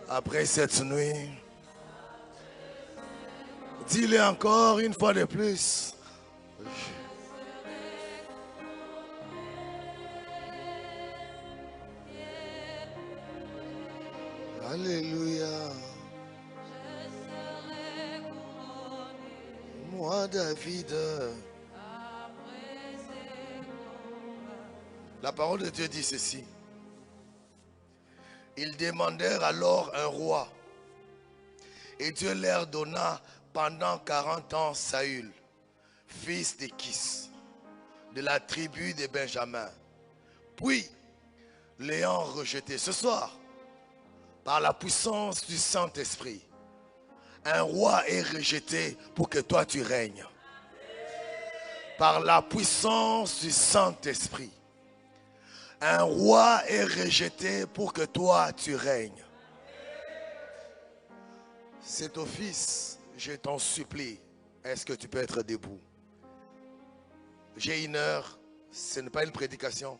Après cette nuit, dis-le encore une fois de plus. Alléluia. Moi, David. La parole de Dieu dit ceci. Ils demandèrent alors un roi. Et Dieu leur donna pendant 40 ans Saül, fils de Kis, de la tribu de Benjamin. Puis, l'ayant rejeté ce soir, par la puissance du Saint-Esprit, un roi est rejeté pour que toi tu règnes. Par la puissance du Saint-Esprit, un roi est rejeté pour que toi tu règnes. Cet office, je t'en supplie, est-ce que tu peux être debout? J'ai 1 heure, ce n'est pas une prédication,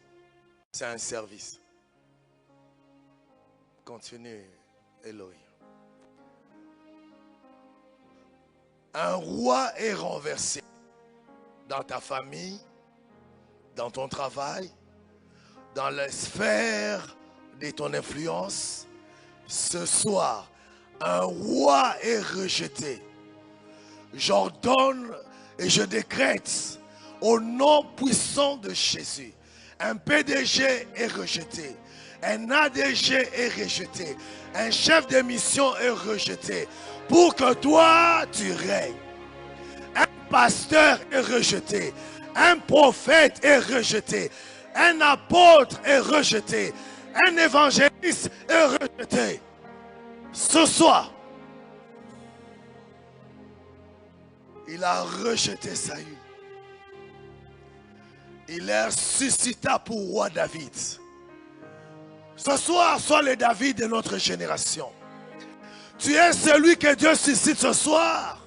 c'est un service. Continue, Elohim. Un roi est renversé dans ta famille, dans ton travail, dans la sphère de ton influence. Ce soir, un roi est rejeté. J'ordonne et je décrète au nom puissant de Jésus. Un PDG est rejeté. Un ADG est rejeté. Un chef de mission est rejeté. Pour que toi, tu règnes. Un pasteur est rejeté. Un prophète est rejeté. Un apôtre est rejeté. Un évangéliste est rejeté. Ce soir, il a rejeté Saül. Il est suscita pour roi David. Ce soir, sois le David de notre génération. Tu es celui que Dieu suscite ce soir.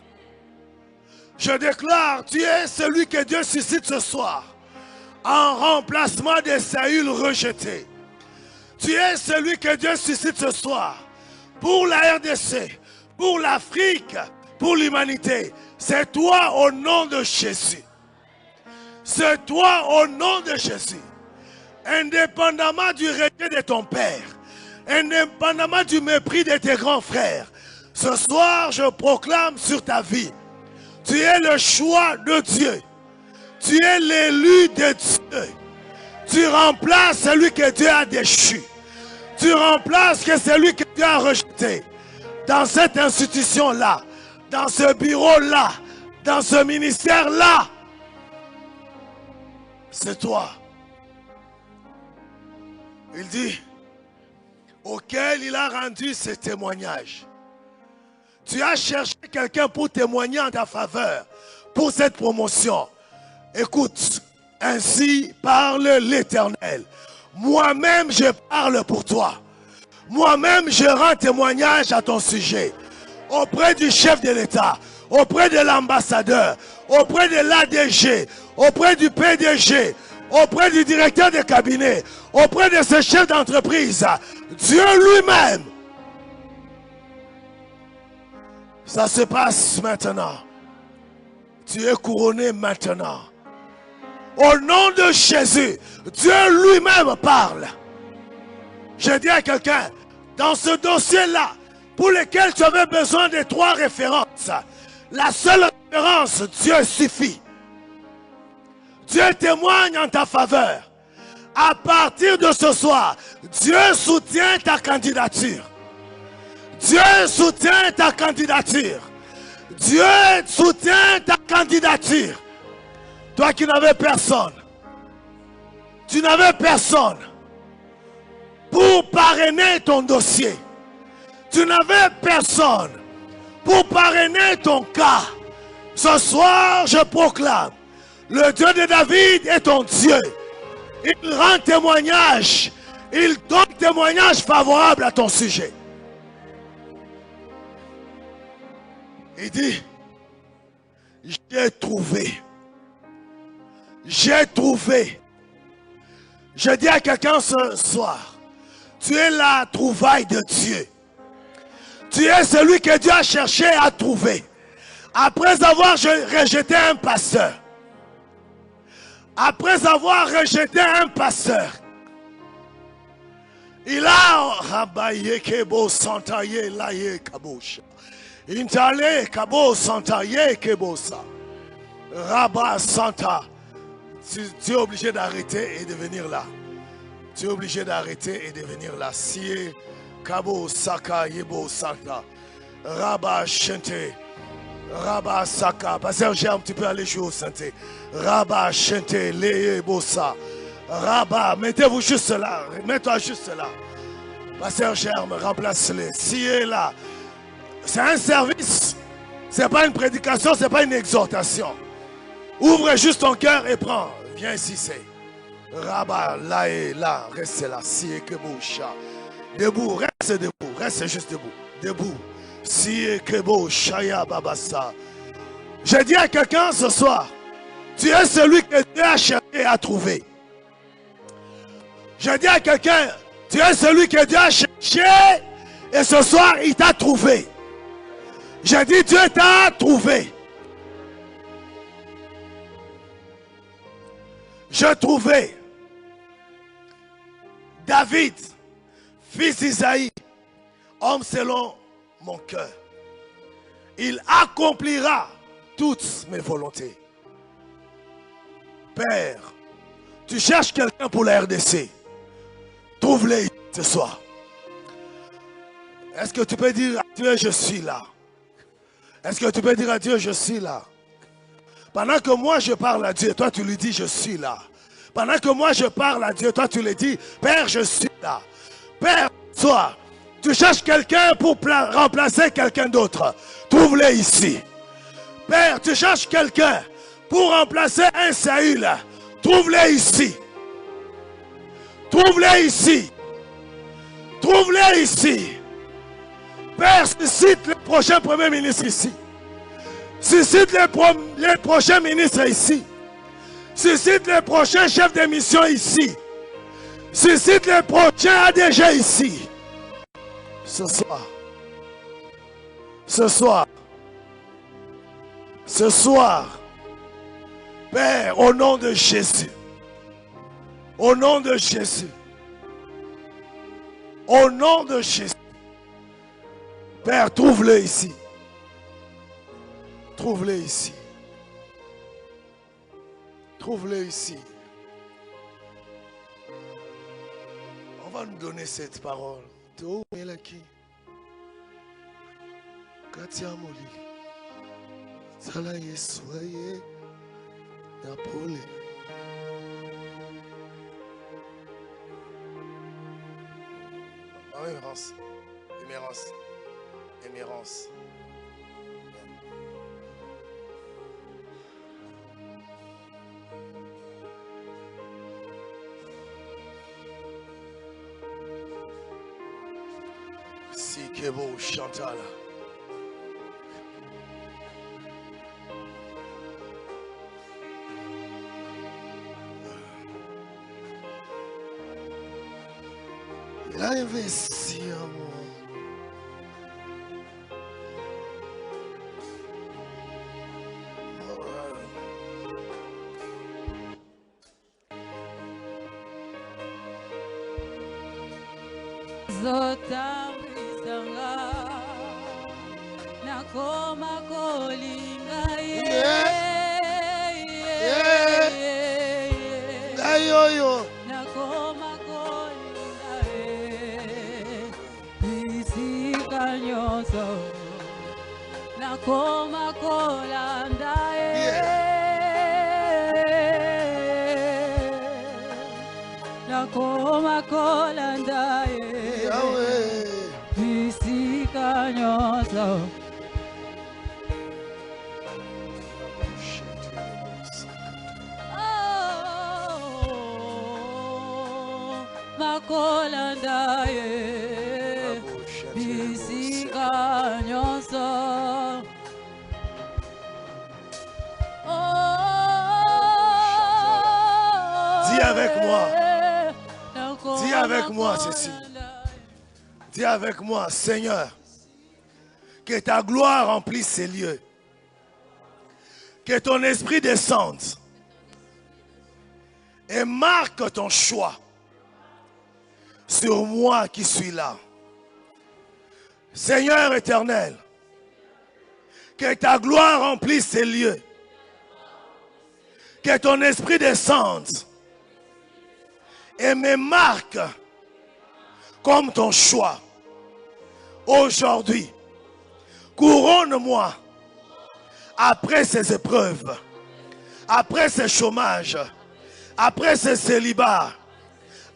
Je déclare, tu es celui que Dieu suscite ce soir. En remplacement de Saül rejeté. Tu es celui que Dieu suscite ce soir. Pour la RDC, pour l'Afrique, pour l'humanité. C'est toi au nom de Jésus. C'est toi au nom de Jésus. Indépendamment du rejet de ton père, indépendamment du mépris de tes grands frères, ce soir je proclame sur ta vie, tu es le choix de Dieu. Tu es l'élu de Dieu. Tu remplaces celui que Dieu a déchu. Tu remplaces celui que Dieu a rejeté. Dans cette institution-là, dans ce bureau-là, dans ce ministère-là, c'est toi. Il dit, auquel il a rendu ses témoignages. Tu as cherché quelqu'un pour témoigner en ta faveur, pour cette promotion. Écoute, ainsi parle l'Éternel. Moi-même, je parle pour toi. Moi-même, je rends témoignage à ton sujet. Auprès du chef de l'État, auprès de l'ambassadeur, auprès de l'ADG, auprès du PDG, auprès du directeur de cabinet, auprès de ce chef d'entreprise, Dieu lui-même. Ça se passe maintenant. Tu es couronné maintenant. Au nom de Jésus, Dieu lui-même parle. Je dis à quelqu'un, dans ce dossier-là, pour lequel tu avais besoin de 3 références, la seule référence, Dieu suffit. Dieu témoigne en ta faveur. À partir de ce soir, Dieu soutient ta candidature. Dieu soutient ta candidature. Dieu soutient ta candidature. Toi qui n'avais personne, tu n'avais personne pour parrainer ton dossier. Tu n'avais personne pour parrainer ton cas. Ce soir, je proclame, le Dieu de David est ton Dieu. Il rend témoignage. Il donne témoignage favorable à ton sujet. Il dit, j'ai trouvé. J'ai trouvé. Je dis à quelqu'un ce soir, tu es la trouvaille de Dieu. Tu es celui que Dieu a cherché à trouver. Après avoir rejeté un pasteur. Après avoir rejeté un pasteur. Il a rabaye kebo santaye laye kabosha. Intale kabo santaye kebosa. Rabat santa. Tu es obligé d'arrêter et de venir là. Tu es obligé d'arrêter et de venir là. Sie kabo saka yebo santa. Rabat chente. Rabat saka. Pasteur Germe, tu peux aller jouer au synthé. Rabat chente leye bosa. Rabat, mettez-vous juste là. Mets-toi juste là. Pasteur Germe, remplace-les. Si est là. C'est un service. Ce n'est pas une prédication, ce n'est pas une exhortation. Ouvre juste ton cœur et prends. Viens ici, c'est. Rabat, là et là. Reste là. Si est que boucha. Debout, reste debout. Reste juste debout. Debout. Si est que boucha ya babasa. Je dis à quelqu'un ce soir. Tu es celui que Dieu a cherché à trouver. Je dis à quelqu'un. Tu es celui que Dieu a cherché. Et ce soir, il t'a trouvé. J'ai dit, Dieu t'a trouvé. Je trouvais David, fils d'Isaïe, homme selon mon cœur. Il accomplira toutes mes volontés. Père, tu cherches quelqu'un pour la RDC. Trouve-le ce soir. Est-ce que tu peux dire à Dieu, je suis là? Est-ce que tu peux dire à Dieu, je suis là? Pendant que moi je parle à Dieu, toi tu lui dis, je suis là. Pendant que moi je parle à Dieu, toi tu lui dis, Père, je suis là. Père, toi, tu cherches quelqu'un pour remplacer quelqu'un d'autre. Trouve-le ici. Père, tu cherches quelqu'un pour remplacer un Saül. Trouve-le ici. Trouve-le ici. Trouve-le ici. Père, suscite le prochain premier ministre ici. Suscite les prochains ministres ici. Suscite les prochains chefs de mission ici. Suscite les prochains ADG ici. Ce soir. Ce soir. Ce soir. Père, au nom de Jésus. Au nom de Jésus. Au nom de Jésus. Père, trouve-le ici. Trouve-le ici. Trouve-le ici. On va nous donner cette parole. Teo Melaki. Katia Moli. Sala Yesuaye. Napoli. Émérance. Émérance. Émérance. Si que beau Chantal. Il a investi en moi. Zotamwisanga nakoma kolinga Ayoyo. nakoma kolinga bisika nyonso nakoma kolanda nakoma kolanda bisika nyonso makolanda bisika nyonso Dis avec moi. Dis avec moi ceci. Dis avec moi, Seigneur, Que ta gloire remplisse ces lieux. Que ton esprit descende et marque ton choix sur moi qui suis là. Seigneur éternel, que ta gloire remplisse ces lieux. Que ton esprit descende et me marque comme ton choix. Aujourd'hui, couronne-moi après ces épreuves, après ces chômages, après ces célibats,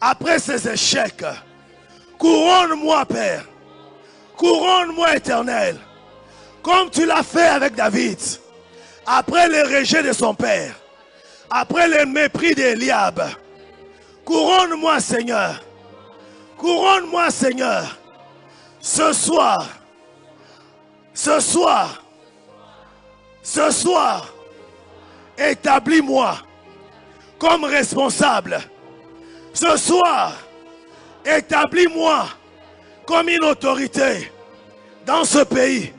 après ces échecs. Couronne-moi, Père. Couronne-moi, Éternel. Comme tu l'as fait avec David. Après le rejet de son père. Après le mépris d'Eliab. Couronne-moi, Seigneur. Couronne-moi, Seigneur. Ce soir, établis-moi comme responsable. Ce soir, établis-moi comme une autorité dans ce pays,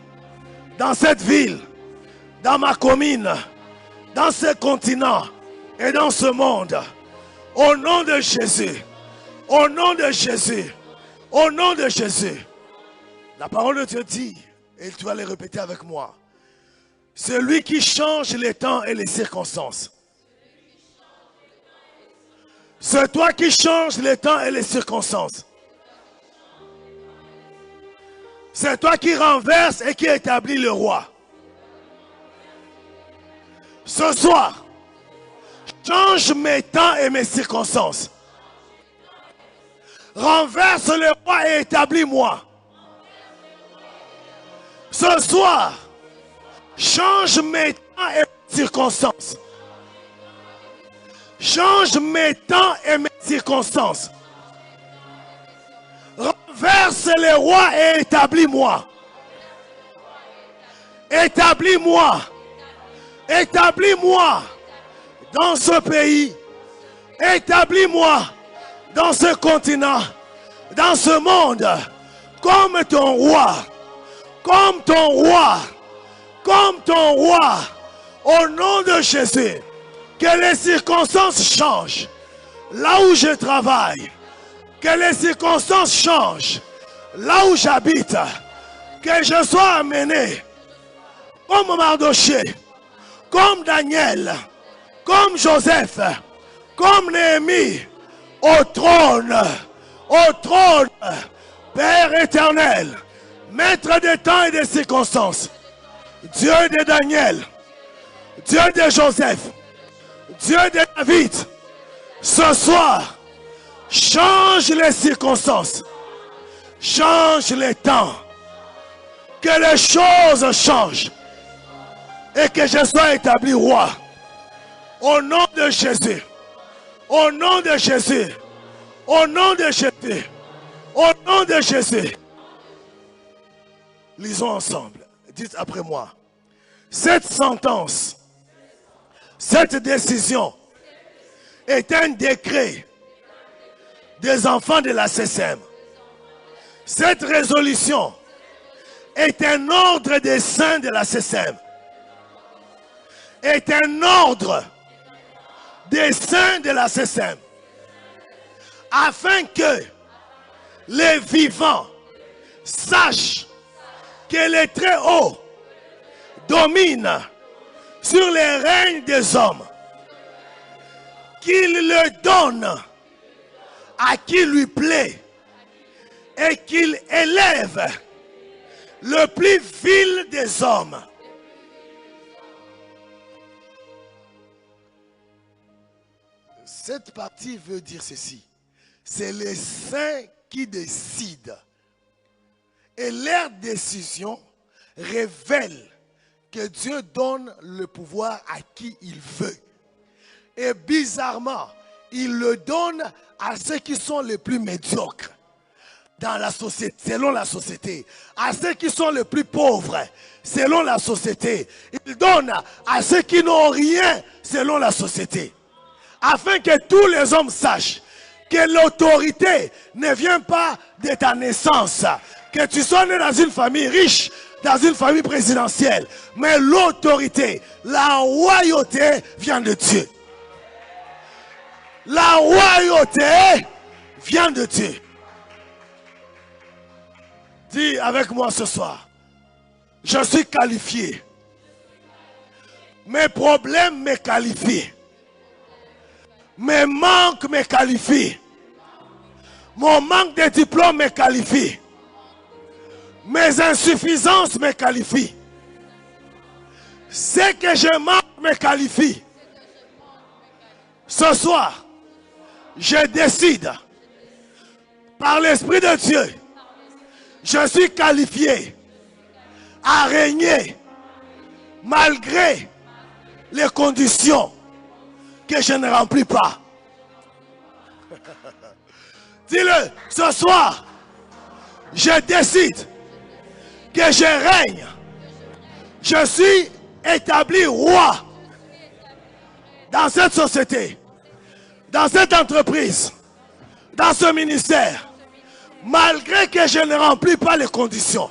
dans cette ville, dans ma commune, dans ce continent et dans ce monde. Au nom de Jésus, au nom de Jésus, au nom de Jésus. La parole de Dieu dit, et tu vas le répéter avec moi, celui qui change les temps et les circonstances. C'est toi qui changes les temps et les circonstances. C'est toi qui renverse et qui établit le roi. Ce soir, change mes temps et mes circonstances. Renverse le roi et établis-moi. Ce soir, change mes temps et mes circonstances. Change mes temps et mes circonstances. Renverse le roi et établis-moi. Établis-moi. Établis-moi dans ce pays. Établis-moi dans ce continent. Dans ce monde. Comme ton roi. Comme ton roi. Comme ton roi. Au nom de Jésus. Que les circonstances changent. Là où je travaille. Que les circonstances changent. Là où j'habite. Que je sois amené. Comme Mardoché. Comme Daniel. Comme Joseph. Comme Néhémie. Au trône. Au trône. Père éternel. Maître des temps et des circonstances. Dieu de Daniel. Dieu de Joseph. Dieu de David, ce soir, change les circonstances, change les temps, que les choses changent et que je sois établi roi. Au nom de Jésus, au nom de Jésus, au nom de Jésus, au nom de Jésus. Lisons ensemble, dites après moi, cette sentence, cette décision est un décret des enfants de la SESEM. Cette résolution est un ordre des saints de la SESEM. Est un ordre des saints de la SESEM. Afin que les vivants sachent que les très hauts dominent sur les règnes des hommes, qu'il le donne à qui lui plaît et qu'il élève le plus vil des hommes. Cette partie veut dire ceci. C'est les saints qui décident. Et leur décision révèle que Dieu donne le pouvoir à qui il veut. Et bizarrement, il le donne à ceux qui sont les plus médiocres dans la société, selon la société. À ceux qui sont les plus pauvres, selon la société. Il donne à ceux qui n'ont rien, selon la société. Afin que tous les hommes sachent que l'autorité ne vient pas de ta naissance. Que tu sois né dans une famille riche, dans une famille présidentielle. Mais l'autorité, la royauté vient de Dieu. La royauté vient de Dieu. Dis avec moi ce soir, je suis qualifié. Mes problèmes me qualifient. Mes manques me qualifient. Mon manque de diplôme me qualifie. Mes insuffisances me qualifient. Ce que je manque me qualifie. Ce soir, je décide, par l'Esprit de Dieu, je suis qualifié à régner malgré les conditions que je ne remplis pas. Dis-le, ce soir, je décide que je règne. Je suis établi roi dans cette société, dans cette entreprise, dans ce ministère, malgré que je ne remplis pas les conditions.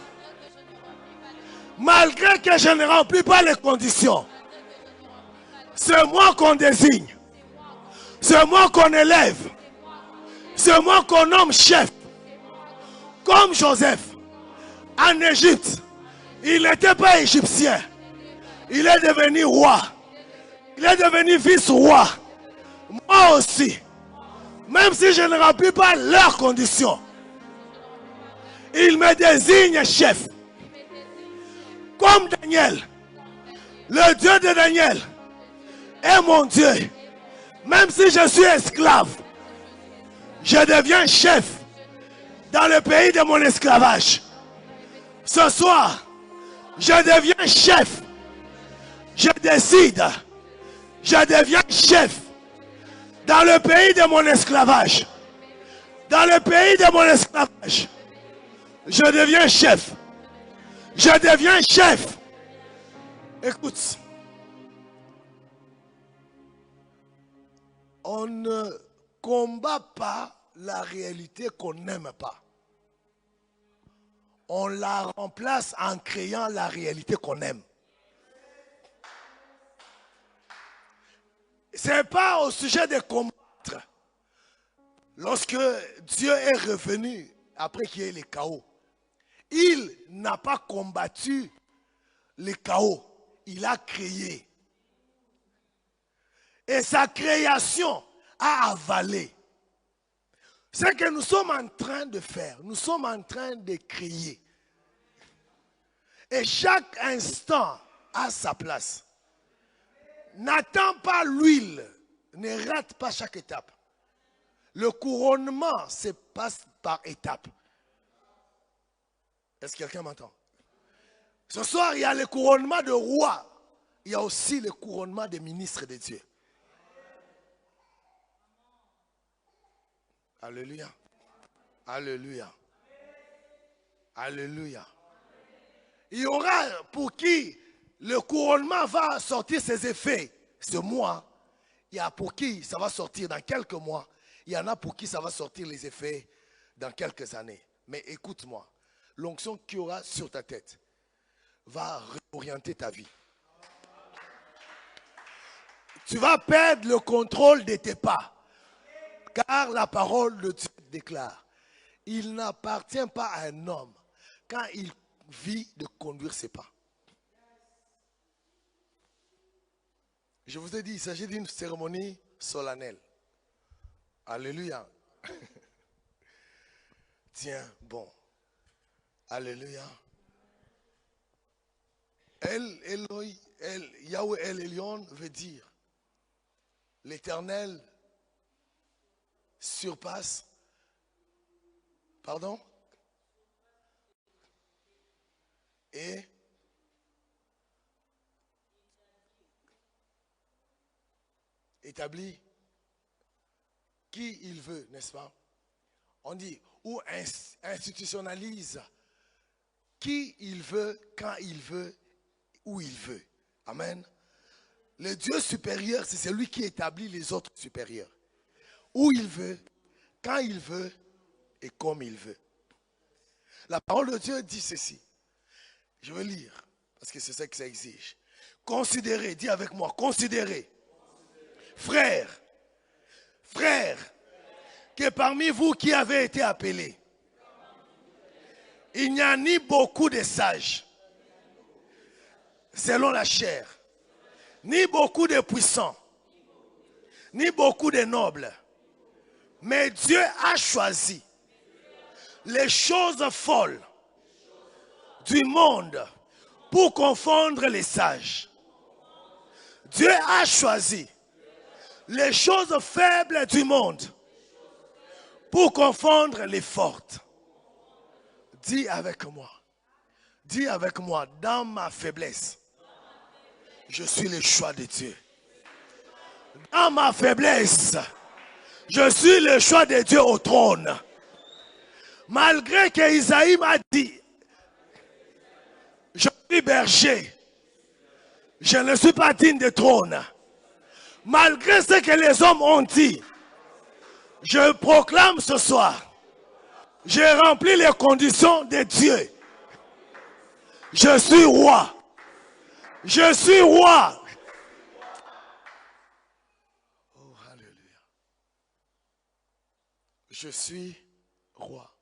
Malgré que je ne remplis pas les conditions. C'est moi qu'on désigne. C'est moi qu'on élève. C'est moi qu'on nomme chef. Comme Joseph. En Égypte. Il n'était pas égyptien. Il est devenu roi. Il est devenu vice-roi. Moi aussi. Même si je ne remplis pas leurs conditions. Il me désigne chef. Comme Daniel. Le Dieu de Daniel est mon Dieu. Même si je suis esclave, je deviens chef dans le pays de mon esclavage. Ce soir, je deviens chef. Je décide. Je deviens chef dans le pays de mon esclavage. Dans le pays de mon esclavage, je deviens chef. Je deviens chef. Écoute. On ne combat pas la réalité qu'on n'aime pas. On la remplace en créant la réalité qu'on aime. Ce n'est pas au sujet de combattre. Lorsque Dieu est revenu après qu'il y ait le chaos, il n'a pas combattu le chaos. Il a créé. Et sa création a avalé. Ce que nous sommes en train de faire, nous sommes en train de créer. Et chaque instant a sa place. N'attends pas l'huile, ne rate pas chaque étape. Le couronnement se passe par étapes. Est-ce que quelqu'un m'entend? Ce soir, il y a le couronnement de roi. Il y a aussi le couronnement des ministres de Dieu. Alléluia. Alléluia. Alléluia. Il y aura pour qui le couronnement va sortir ses effets ce mois. Il y a pour qui ça va sortir dans quelques mois. Il y en a pour qui ça va sortir les effets dans quelques années. Mais écoute-moi, l'onction qu'il y aura sur ta tête va réorienter ta vie. Tu vas perdre le contrôle de tes pas. Car la parole de Dieu déclare, il n'appartient pas à un homme quand il vit de conduire ses pas. Je vous ai dit, il s'agit d'une cérémonie solennelle. Alléluia. Tiens, bon. Alléluia. Yahweh El Elyon veut dire l'Éternel surpasse. Pardon? Et établit qui il veut, n'est-ce pas? On dit, ou institutionnalise qui il veut, quand il veut, où il veut. Amen. Le Dieu supérieur, c'est celui qui établit les autres supérieurs. Où il veut, quand il veut et comme il veut. La parole de Dieu dit ceci. Je vais lire, parce que c'est ça que ça exige. Considérez, dis avec moi, considérez, frères, que parmi vous qui avez été appelés, il n'y a ni beaucoup de sages, selon la chair, ni beaucoup de puissants, ni beaucoup de nobles. Mais Dieu a choisi les choses folles du monde pour confondre les sages. Dieu a choisi les choses faibles du monde pour confondre les fortes. Dis avec moi, dans ma faiblesse, je suis le choix de Dieu. Dans ma faiblesse, je suis le choix de Dieu au trône. Malgré que Isaïe m'a dit, je suis berger, je ne suis pas digne de trône. Malgré ce que les hommes ont dit, je proclame ce soir, j'ai rempli les conditions de Dieu. Je suis roi. Je suis roi. Oh, alléluia. Je suis roi.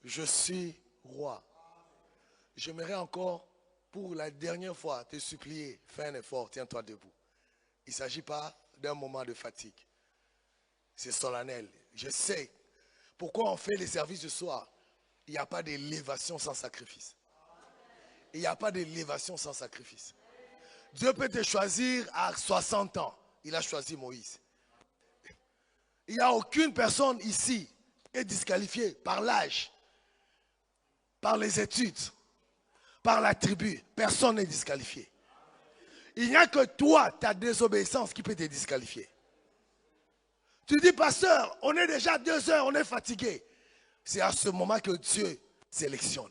Je suis roi. J'aimerais encore, pour la dernière fois, te supplier, fais un effort, tiens-toi debout. Il ne s'agit pas d'un moment de fatigue. C'est solennel. Je sais pourquoi on fait les services du soir. Il n'y a pas d'élévation sans sacrifice. Il n'y a pas d'élévation sans sacrifice. Dieu peut te choisir à 60 ans. Il a choisi Moïse. Il n'y a aucune personne ici qui est disqualifiée par l'âge, par les études, par la tribu. Personne n'est disqualifié. Il n'y a que toi, ta désobéissance qui peut te disqualifier. Tu dis, pasteur, on est déjà 2 heures, on est fatigué. C'est à ce moment que Dieu sélectionne.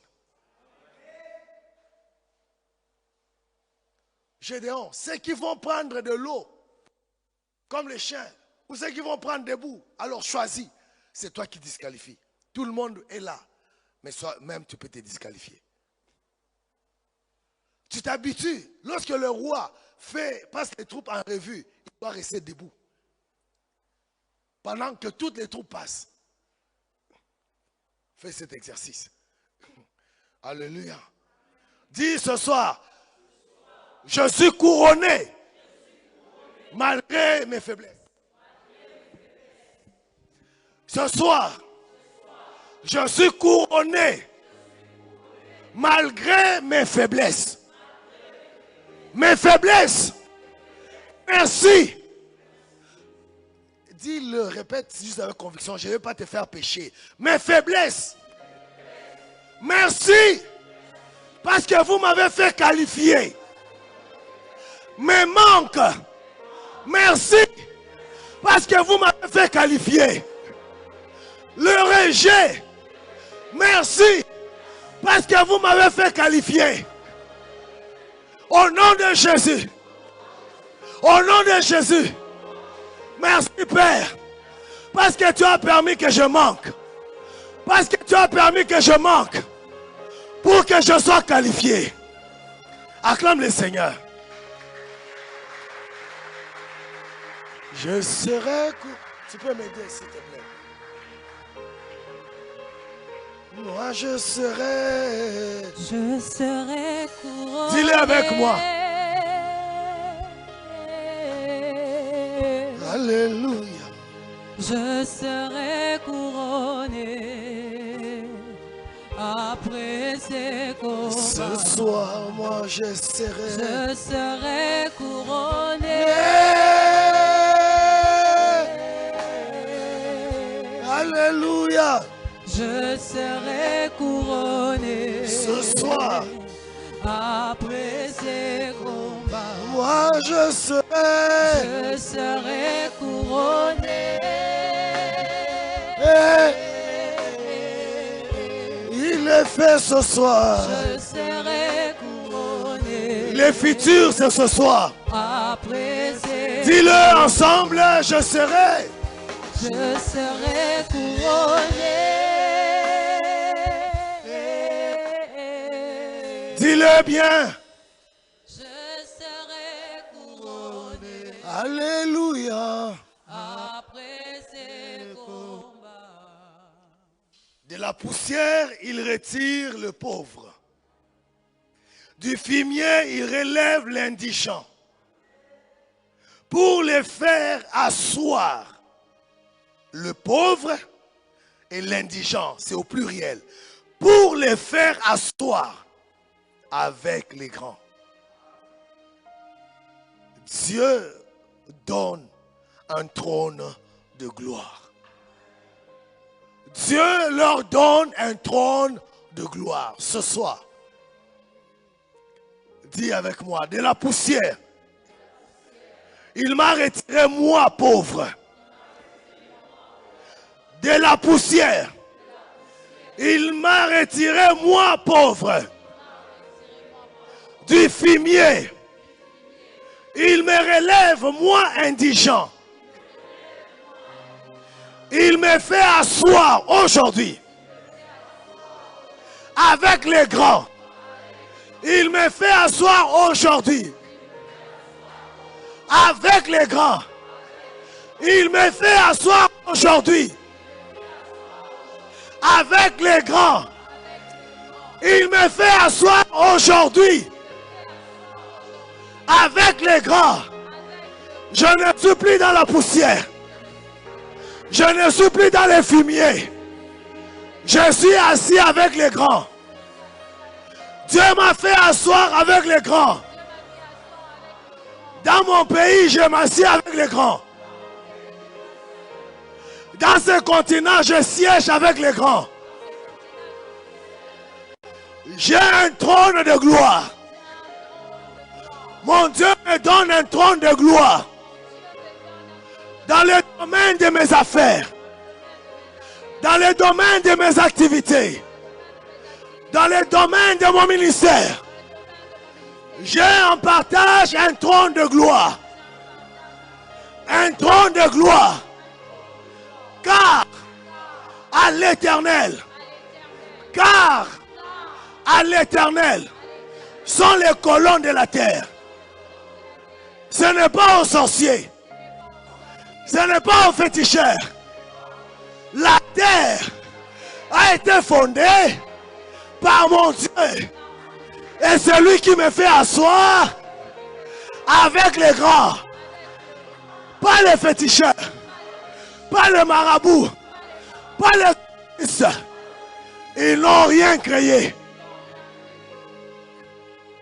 Gédéon, ceux qui vont prendre de l'eau, comme les chiens, ou ceux qui vont prendre debout, alors choisis. C'est toi qui disqualifies. Tout le monde est là, mais toi-même tu peux te disqualifier. Tu t'habitues. Lorsque le roi passe les troupes en revue, il doit rester debout. Pendant que toutes les troupes passent. Fais cet exercice. Alléluia. Dis ce soir, je suis couronné malgré mes faiblesses. Ce soir, je suis couronné malgré mes faiblesses. Mes faiblesses. Merci. Dis-le, répète juste avec conviction, je ne vais pas te faire pécher. Mes faiblesses. Merci. Parce que vous m'avez fait qualifier. Mes manques. Merci. Parce que vous m'avez fait qualifier. Le rejet. Merci. Parce que vous m'avez fait qualifier. Au nom de Jésus. Au nom de Jésus. Merci Père. Parce que tu as permis que je manque. Parce que tu as permis que je manque. Pour que je sois qualifié. Acclame le Seigneur. Je serai... Tu peux m'aider s'il te plaît. Moi je serai... Je serai couronné. Dis-le avec moi. Alléluia. Je serai couronné après ces combats. Ce soir, moi je serai couronné. Alléluia. Je serai couronné. Ce soir, après ces combats. moi je serai couronné. Il est fait ce soir. Je serai couronné. Les futurs c'est ce soir. Après ces Dis-le ensemble, je serai. Je serai couronné. Dis-le bien. Je serai couronné Alléluia. après ces combats. De la poussière, il retire le pauvre. Du fumier, il relève l'indigent. Pour les faire asseoir, le pauvre et l'indigent, c'est au pluriel. Pour les faire asseoir avec les grands. Dieu donne un trône de gloire. Dieu leur donne un trône de gloire ce soir. Dis avec moi, de la poussière, il m'a retiré moi pauvre. De la poussière, il m'a retiré moi pauvre. Du fumier, il me relève moi indigent. Il me fait asseoir aujourd'hui avec les grands. Il me fait asseoir aujourd'hui avec les grands. Il me fait asseoir aujourd'hui avec les grands. Il me fait asseoir aujourd'hui avec les grands. Je ne suis plus dans la poussière. Je ne suis plus dans les fumiers. Je suis assis avec les grands. Dieu m'a fait asseoir avec les grands. Dans mon pays, je m'assieds avec les grands. Dans ce continent, je siège avec les grands. J'ai un trône de gloire. Mon Dieu me donne un trône de gloire. Dans le domaine de mes affaires. Dans le domaine de mes activités. Dans le domaine de mon ministère. J'ai en partage un trône de gloire. Un trône de gloire. Car à l'Éternel, car à l'Éternel sont les colonnes de la terre. Ce n'est pas aux sorciers. Ce n'est pas aux féticheurs. La terre a été fondée par mon Dieu. Et celui qui me fait asseoir avec les grands. Pas les féticheurs. Pas les marabouts. Pas les fils. Ils n'ont rien créé.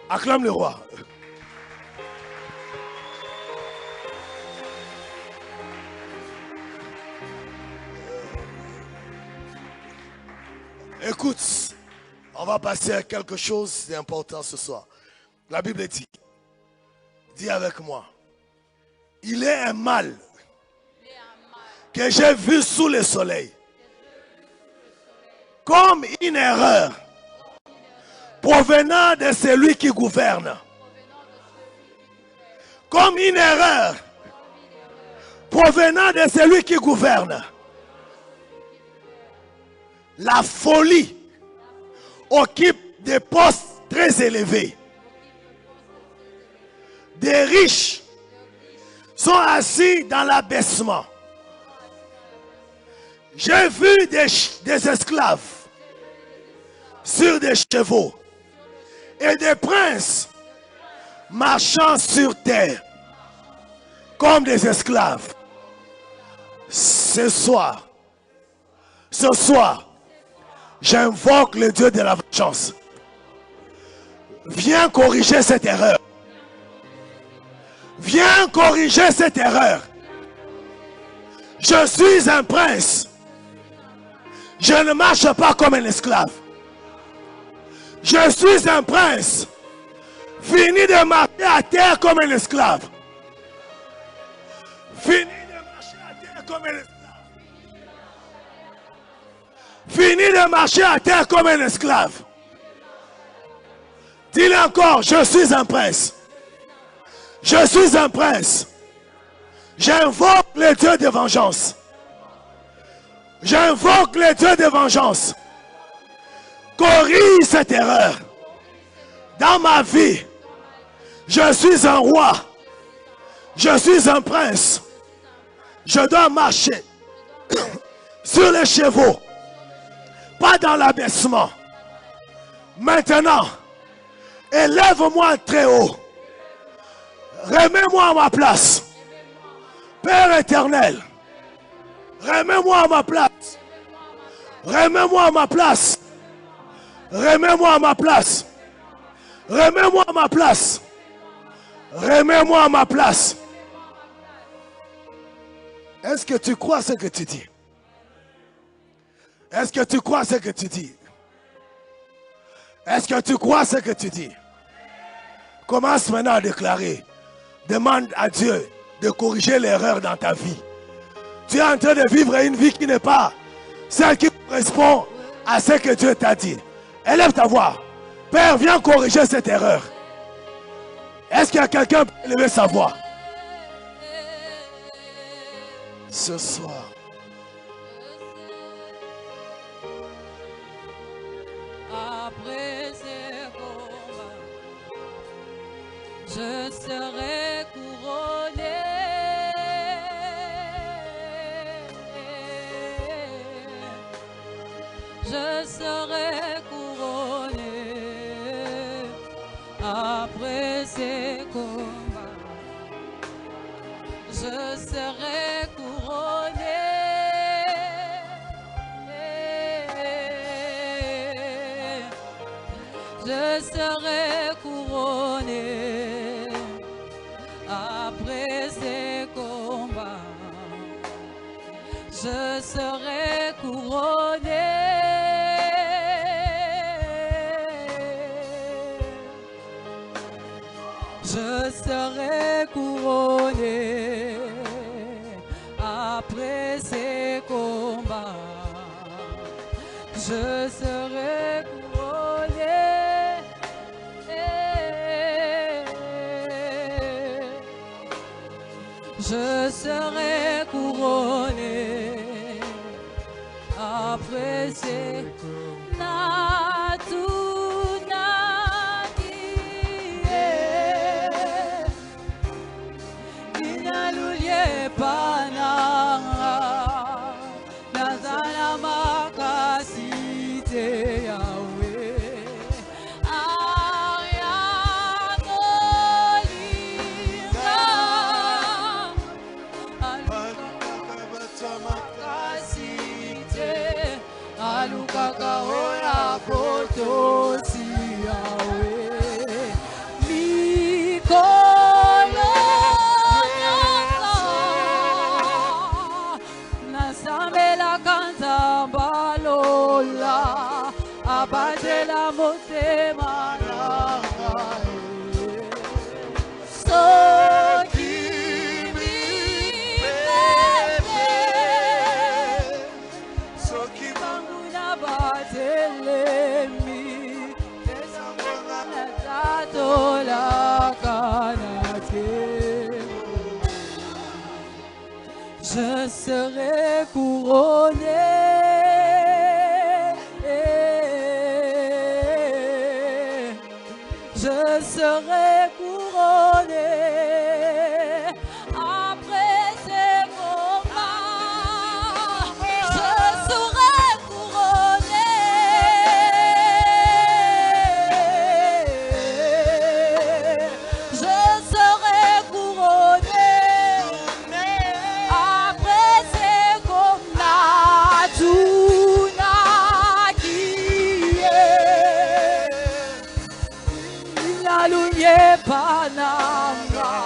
Acclame le roi. Écoute, on va passer à quelque chose d'important ce soir. La Bible dit, dis avec moi, il est un mal que j'ai vu sous le soleil, comme une erreur provenant de celui qui gouverne, comme une erreur provenant de celui qui gouverne. La folie occupe des postes très élevés. Des riches sont assis dans l'abaissement. J'ai vu des esclaves sur des chevaux et des princes marchant sur terre comme des esclaves. Ce soir, j'invoque le Dieu de la vengeance. Viens corriger cette erreur. Viens corriger cette erreur. Je suis un prince. Je ne marche pas comme un esclave. Je suis un prince. Fini de marcher à terre comme un esclave. Fini de marcher à terre comme un esclave. Fini de marcher à terre comme un esclave. Dis-le encore, je suis un prince. Je suis un prince. J'invoque le Dieu de vengeance. J'invoque le Dieu de vengeance. Corrige cette erreur. Dans ma vie, je suis un roi. Je suis un prince. Je dois marcher sur les chevaux, pas dans l'abaissement. Maintenant, élève-moi très haut. Remets-moi à ma place. Père éternel, remets-moi à ma place. Remets-moi à ma place. Remets-moi à ma place. Remets-moi à ma place. Remets-moi à ma place. Est-ce que tu crois ce que tu dis? Est-ce que tu crois ce que tu dis? Est-ce que tu crois ce que tu dis? Commence maintenant à déclarer. Demande à Dieu de corriger l'erreur dans ta vie. Tu es en train de vivre une vie qui n'est pas celle qui correspond à ce que Dieu t'a dit. Élève ta voix. Père, viens corriger cette erreur. Est-ce qu'il y a quelqu'un qui peut élever sa voix? Ce soir. Après ces combats, je serai couronné. Je serai couronné. Après ces combats, je serai couronné. Je serai couronné. Après ces combats, je serai couronné. Je serai couronné. Après ces combats, je serai couronné. Je serai couronné. Après ces je serai couronné. Je serai couronné. Après ces combats, je serai couronné. Je serai couronné. Après ces combats, tout n'a qui est. La lumière pananga.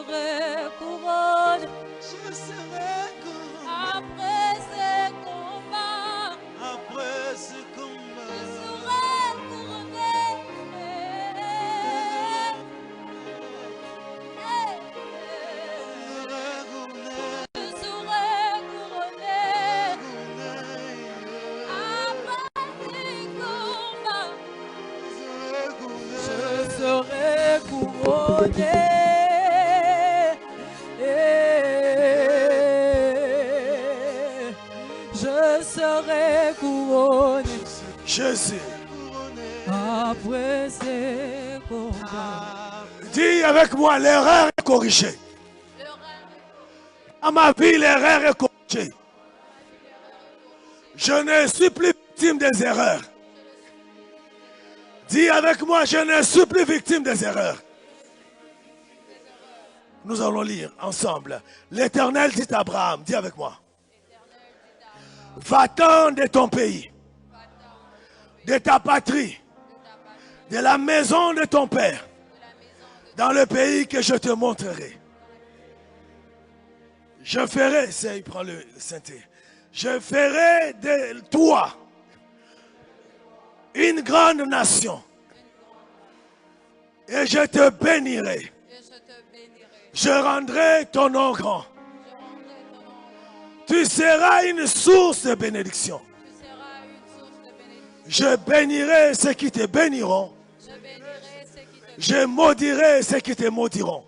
serai couronné. Je serai couronné. Après ces combats, Après ce je combat, serai couronné. Je serai couronné. Après ces combats, je serai couronné. Je serai couronné Jésus. après ces combats. Dis avec moi, l'erreur est corrigée. Dans ma vie, l'erreur est corrigée. Je ne suis plus victime des erreurs. Dis avec moi, je ne suis plus victime des erreurs. Nous allons lire ensemble. L'Éternel dit à Abraham, dis avec moi. Va-t'en de ton pays, de ta patrie, de la maison de ton père, dans le pays que je te montrerai. Je ferai, il prend le synthé, je ferai de toi une grande nation et je te bénirai. Je rendrai ton nom grand. Tu seras une source de bénédiction. Je bénirai ceux qui te béniront. Je maudirai ceux qui te maudiront.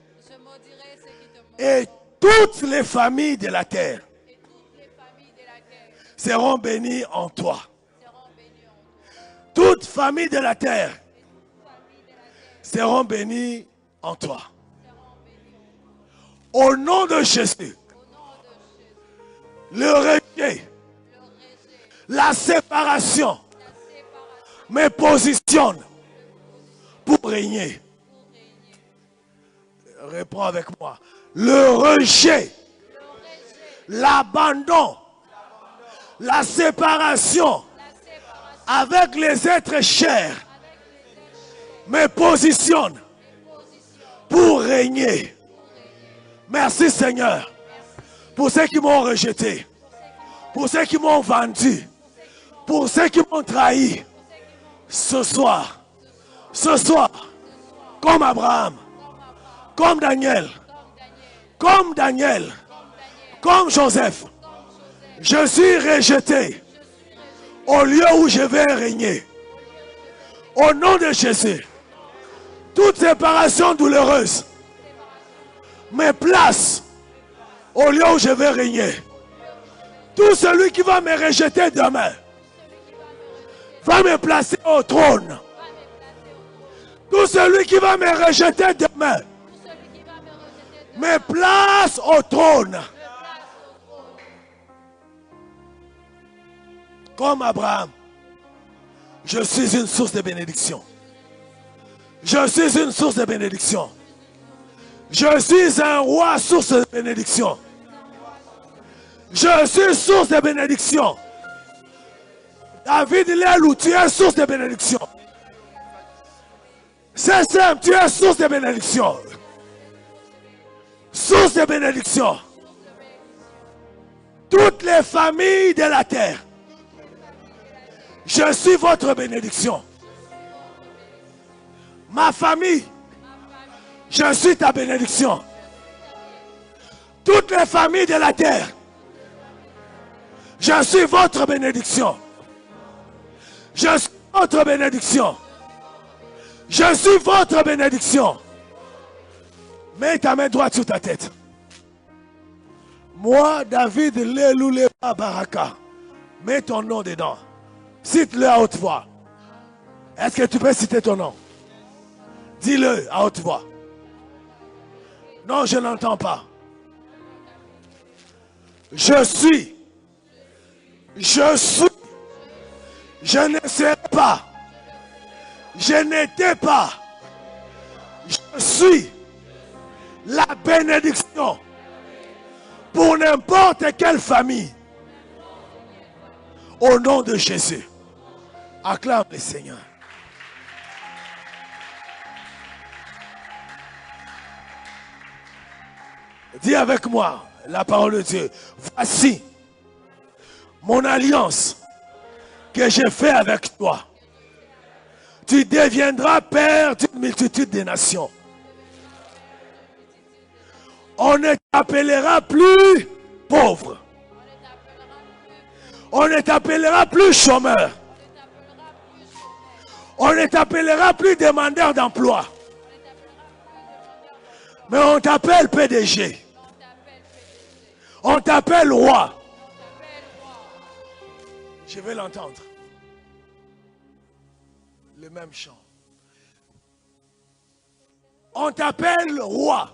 Et toutes les familles de la terre seront bénies en toi. Toutes familles de la terre seront bénies en toi. Au nom de Jésus, le rejet, la séparation me positionne pour régner. Réponds avec moi. Le rejet, l'abandon, la séparation avec les êtres chers me positionne pour régner. Merci Seigneur pour ceux qui m'ont rejeté, pour ceux qui m'ont vendu, pour ceux qui m'ont trahi. Ce soir, comme Abraham, comme Daniel, comme Joseph, je suis rejeté au lieu où je vais régner. Au nom de Jésus, toute séparation douloureuse me place au lieu où je vais régner. Tout celui qui va me rejeter demain va me placer au trône. Tout celui qui va me rejeter demain me place au trône. Comme Abraham, je suis une source de bénédiction. Je suis une source de bénédiction. Je suis un roi source de bénédiction. Je suis source de bénédiction. David Lelou, tu es source de bénédiction. C'est simple, tu es source de bénédiction. Source de bénédiction. Toutes les familles de la terre, je suis votre bénédiction. Ma famille, je suis ta bénédiction. Toutes les familles de la terre, je suis votre bénédiction. Je suis votre bénédiction. Je suis votre bénédiction. Mets ta main droite sur ta tête. Moi, David Lelouleba Baraka, mets ton nom dedans. Cite-le à haute voix. Est-ce que tu peux citer ton nom? Dis-le à haute voix. Non, je n'entends pas. Je suis. Je ne serai pas. Je n'étais pas. Je suis la bénédiction pour n'importe quelle famille. Au nom de Jésus. Acclame le Seigneur. Dis avec moi la parole de Dieu. Voici mon alliance que j'ai fait avec toi. Tu deviendras père d'une multitude de nations. On ne t'appellera plus pauvre. On ne t'appellera plus chômeur. On ne t'appellera plus demandeur d'emploi. Mais on t'appelle PDG. On t'appelle roi. Je vais l'entendre. Le même chant. On t'appelle roi.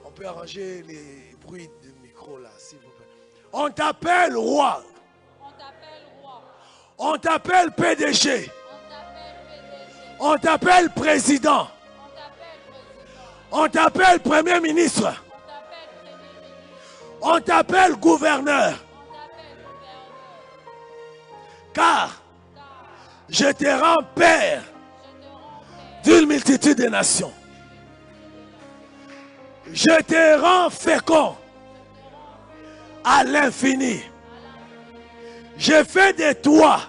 On peut arranger les bruits de micro là, s'il vous plaît. On t'appelle roi. On t'appelle PDG. On t'appelle président. On t'appelle premier ministre. On t'appelle gouverneur. Car je te rends père d'une multitude de nations. Je te rends fécond à l'infini. Je fais de toi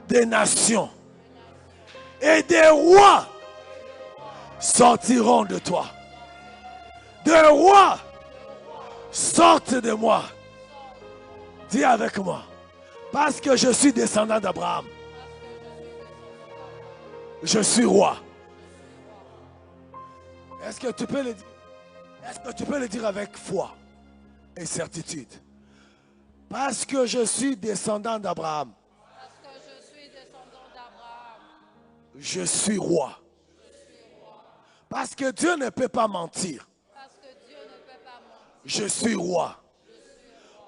des nations. Et des rois sortiront de toi. Des rois sortent de moi. Dis avec moi. Parce que je suis descendant d'Abraham. Je suis roi. Est-ce que tu peux le dire? Est-ce que tu peux le dire avec foi et certitude? Parce que je suis descendant d'Abraham. Je suis roi. Parce que Dieu ne peut pas mentir. Je suis roi.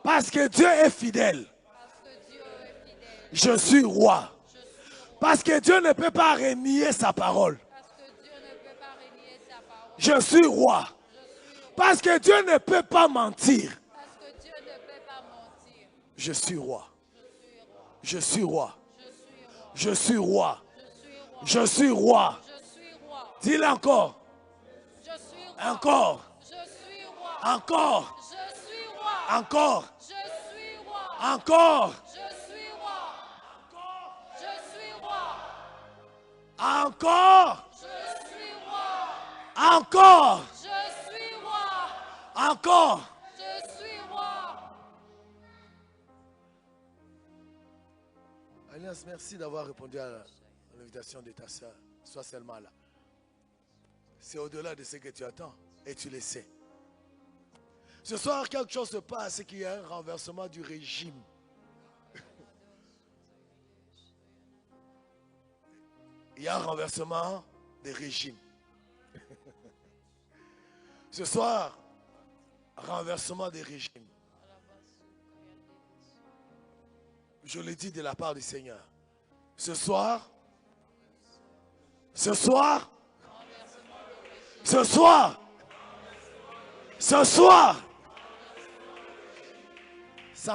Parce que Dieu est fidèle. Je suis roi. Parce que Dieu ne peut pas renier sa parole. Je suis roi. Parce que Dieu ne peut pas mentir. Je suis roi. Je suis roi. Je suis roi. Je suis roi. Dis-le encore. Encore. Encore. Encore. Encore. Encore. Encore. Encore. Alliance, merci d'avoir répondu à l'invitation de ta soeur. Sois seulement là. C'est au-delà de ce que tu attends et tu le sais. Ce soir, quelque chose se passe, c'est qu'il y a un renversement du régime. Il y a un renversement des régimes. Ce soir, renversement des régimes. Je le dis de la part du Seigneur. Ce soir, ça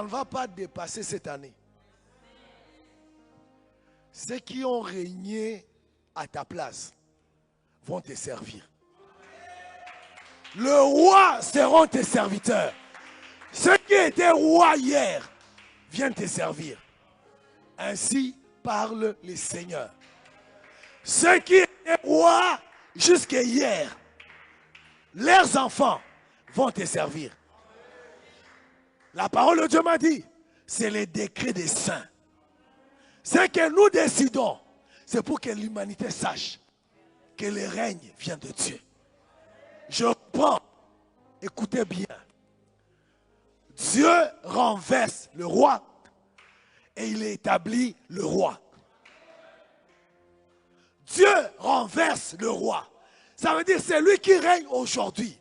ne va pas dépasser cette année. Ceux qui ont régné à ta place vont te servir. Le roi seront tes serviteurs. Ceux qui étaient rois hier viennent te servir. Ainsi parle le Seigneur. Ceux qui étaient rois jusqu'à hier, leurs enfants vont te servir. La parole de Dieu m'a dit, c'est le décret des saints. Ce que nous décidons, c'est pour que l'humanité sache que le règne vient de Dieu. Je reprends, écoutez bien. Dieu renverse le roi et il établit le roi. Dieu renverse le roi. Ça veut dire c'est lui qui règne aujourd'hui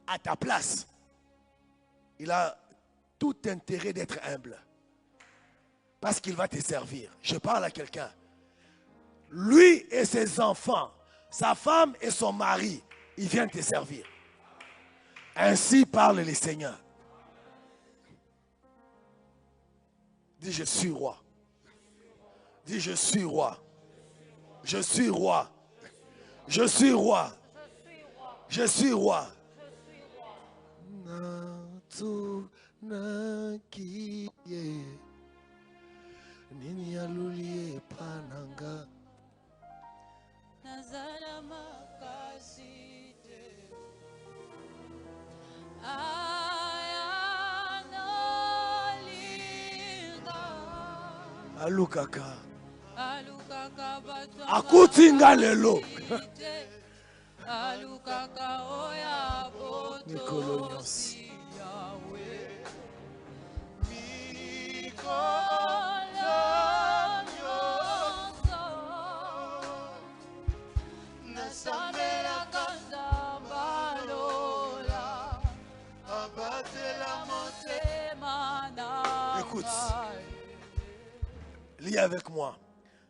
à ta place. Il a tout intérêt d'être humble. Parce qu'il va te servir. Je parle à quelqu'un. Lui et ses enfants, sa femme et son mari, ils viennent te servir. Ainsi parle le Seigneur. Dis, je suis roi. Dis, je suis roi. Je suis roi. Je suis roi. Je suis roi. Nazara makasite. Ayanolinga. Alukaka. Alukaka batwa Akutinga lelo. makasite. Alukaka oya Mikolo botosi Yahweh. Écoute, lis avec moi.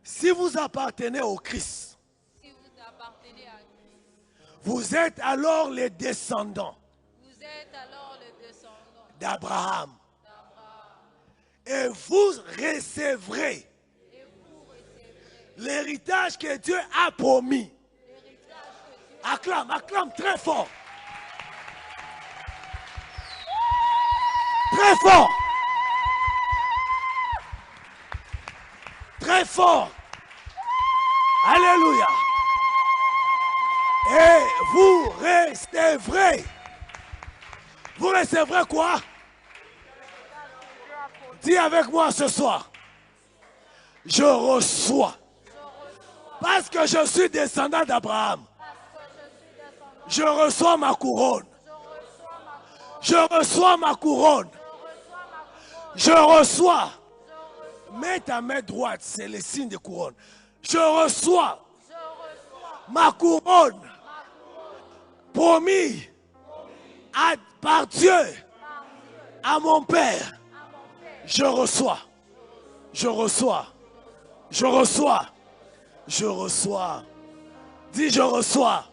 Si vous appartenez au Christ, Si vous appartenez à Christ, vous êtes alors les descendants vous êtes alors le descendant d'Abraham. d'Abraham. Et vous recevrez Et vous recevrez l'héritage que Dieu a promis. l'héritage que Dieu Acclame, acclame très fort. Très fort. Très fort. Alléluia. Et vous recevrez. Vous recevrez quoi? Dis avec moi ce soir. Je reçois. Parce que je suis descendant d'Abraham. Je reçois ma couronne. Je reçois ma couronne. Je reçois. Mets ta main droite, c'est le signe de couronne. Je reçois ma couronne promis par Dieu à mon Père. Je reçois. Je reçois. Je reçois. Je reçois. Dis je reçois.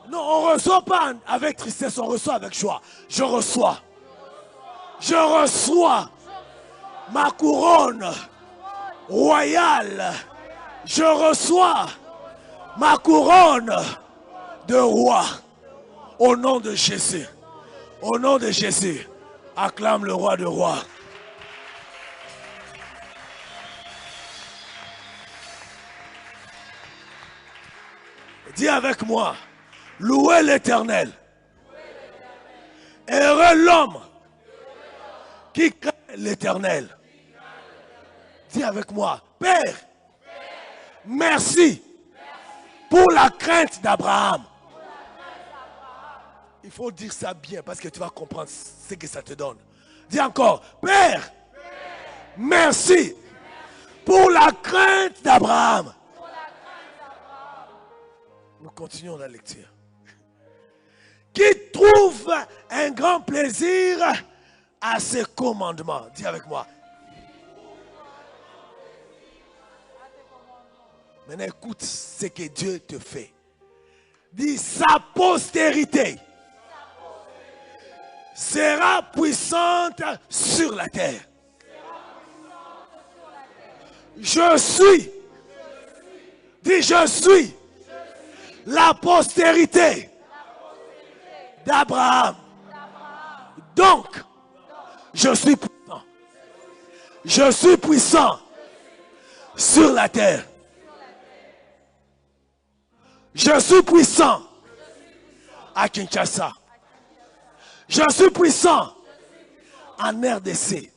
Non, on ne reçoit pas avec tristesse, on reçoit avec joie. Je reçois. Je reçois ma couronne royale. Je reçois ma couronne de roi. Au nom de Jésus. Au nom de Jésus. Acclame le roi de rois. Dis avec moi. Louez l'Éternel. Heureux l'homme qui craint l'Éternel. Dis avec moi, Père, merci pour la crainte d'Abraham. Il faut dire ça bien parce que tu vas comprendre ce que ça te donne. Dis encore, Père, merci pour la crainte d'Abraham. Nous continuons la lecture. Qui trouve un grand plaisir à ses commandements. Dis avec moi. Maintenant, écoute ce que Dieu te fait. Dis, sa postérité sera puissante sur la terre. Je suis. Dis, je suis la postérité d'Abraham. Donc, je suis puissant. Je suis puissant sur la terre. Je suis puissant à Kinshasa. Je suis puissant en RDC.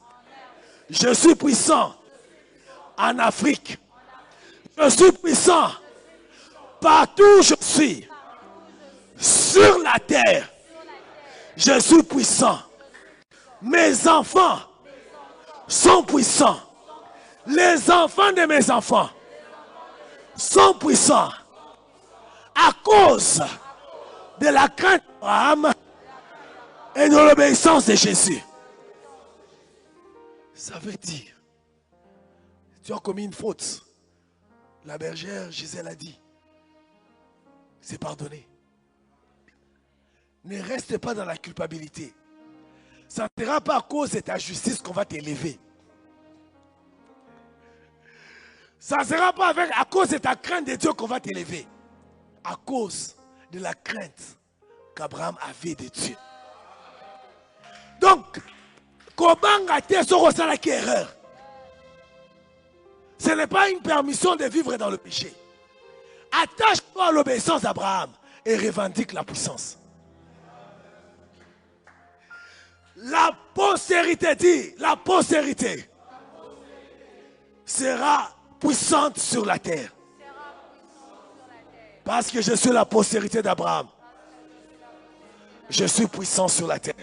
Je suis puissant en Afrique. Je suis puissant partout où je suis. Sur la terre. Je suis puissant. Mes enfants sont puissants. Les enfants de mes enfants sont puissants. À cause de la crainte d'Abraham et de l'obéissance de Jésus. Ça veut dire, tu as commis une faute. La bergère Gisèle a dit, c'est pardonné. Ne reste pas dans la culpabilité. Ça ne sera pas à cause de ta justice qu'on va t'élever. Ça ne sera pas à cause de ta crainte de Dieu qu'on va t'élever. À cause de la crainte qu'Abraham avait de Dieu. Donc, comment a-t-il ce erreur? Ce n'est pas une permission de vivre dans le péché. Attache-toi à l'obéissance d'Abraham et revendique la puissance. La postérité, dit, la postérité sera puissante sur la terre. Parce que je suis la postérité d'Abraham. Je suis puissant sur la terre.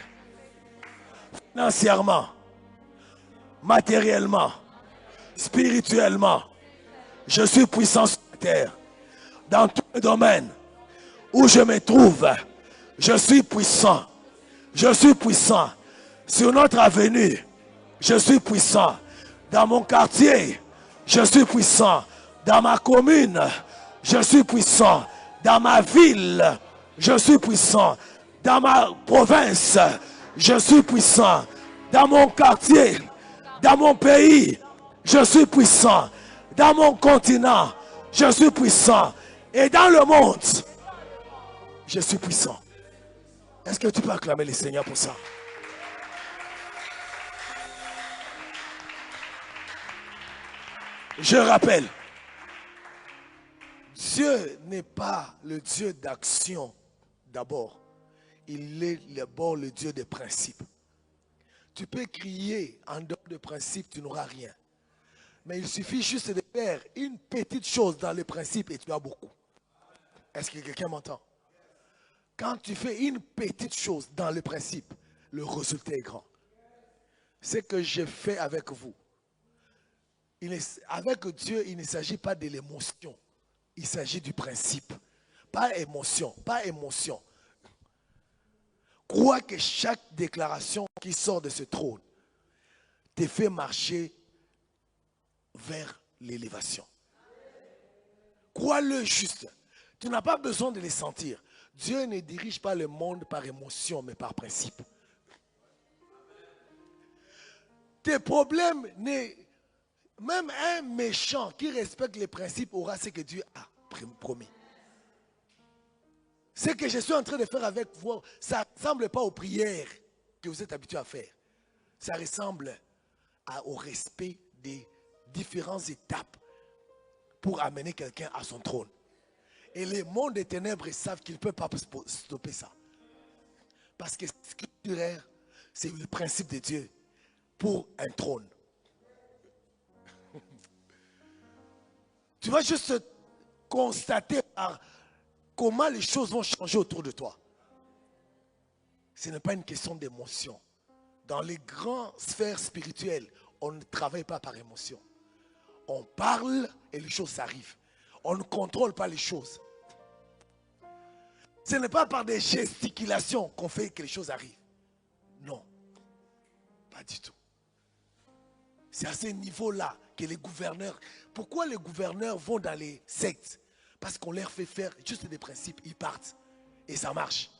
Financièrement, matériellement, spirituellement, je suis puissant sur la terre. Dans tous les domaines où je me trouve, je suis puissant. Je suis puissant. Sur notre avenue, je suis puissant. Dans mon quartier, je suis puissant. Dans ma commune, je suis puissant. Dans ma ville, je suis puissant. Dans ma province, je suis puissant. Dans mon quartier, dans mon pays, je suis puissant. Dans mon continent, je suis puissant. Et dans le monde, je suis puissant. Est-ce que tu peux acclamer le Seigneur pour ça? Je rappelle, Dieu n'est pas le Dieu d'action d'abord. Il est d'abord le Dieu des principes. Tu peux crier en dehors de principes, tu n'auras rien. Mais il suffit juste de faire une petite chose dans les principes et tu as beaucoup. Est-ce que quelqu'un m'entend? Quand tu fais une petite chose dans les principes, le résultat est grand. Ce que j'ai fait avec vous, avec Dieu, il ne s'agit pas de l'émotion. Il s'agit du principe. Pas émotion, pas émotion. Crois que chaque déclaration qui sort de ce trône te fait marcher vers l'élévation. Crois-le juste. Tu n'as pas besoin de les sentir. Dieu ne dirige pas le monde par émotion, mais par principe. Tes problèmes, même un méchant qui respecte les principes aura ce que Dieu a promis. Ce que je suis en train de faire avec vous, ça ne ressemble pas aux prières que vous êtes habitués à faire. Ça ressemble au respect des différentes étapes pour amener quelqu'un à son trône. Et les mondes des ténèbres savent qu'ils ne peuvent pas stopper ça. Parce que scripturaire, c'est le principe de Dieu pour un trône. Tu vas juste constater par comment les choses vont changer autour de toi. Ce n'est pas une question d'émotion. Dans les grandes sphères spirituelles, on ne travaille pas par émotion. On parle et les choses arrivent. On ne contrôle pas les choses. Ce n'est pas par des gesticulations qu'on fait que les choses arrivent. Non, pas du tout. C'est à ce niveau-là que les gouverneurs... Pourquoi les gouverneurs vont dans les sectes? Parce qu'on leur fait faire juste des principes. Ils partent et ça marche.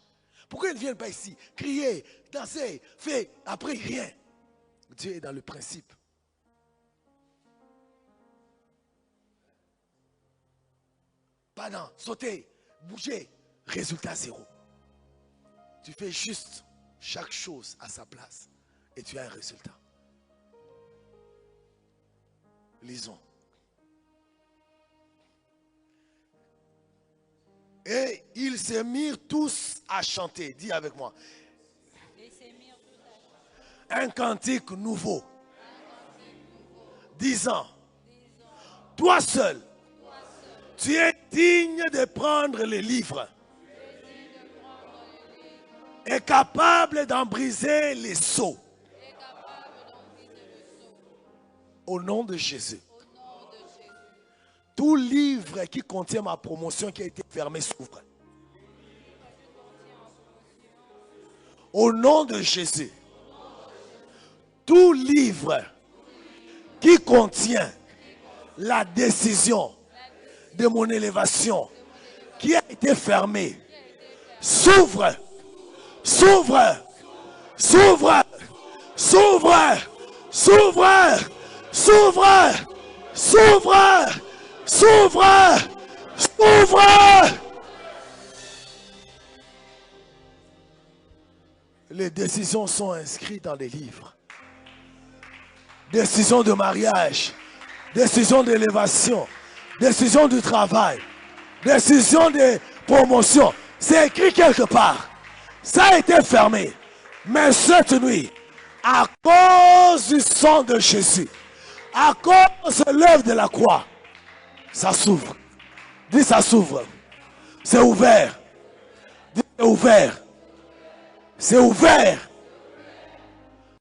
Pourquoi ils ne viennent pas ici? Crier, danser, faire, après rien. Dieu est dans le principe. Pas dans sauter, bouger. Résultat zéro. Tu fais juste chaque chose à sa place et tu as un résultat. Lisons. Et ils se mirent tous à chanter. Dis avec moi. Un cantique nouveau. Disant, toi seul, tu es digne de prendre les livres. Et capable d'en briser les sceaux. Au nom de Jésus. Tout livre qui contient ma promotion qui a été fermé s'ouvre. Au nom de Jésus. Tout livre qui contient la décision de mon élévation qui a été fermé s'ouvre. S'ouvre, s'ouvre, s'ouvre, s'ouvre, s'ouvre, s'ouvre, s'ouvre, s'ouvre. Les décisions sont inscrites dans des livres. Décision de mariage, décision d'élévation, décision du travail, décision de promotion. C'est écrit quelque part. Ça a été fermé. Mais cette nuit, à cause du sang de Jésus, à cause de l'œuvre de la croix, ça s'ouvre. Dis ça s'ouvre. C'est ouvert. Dis c'est ouvert. C'est ouvert.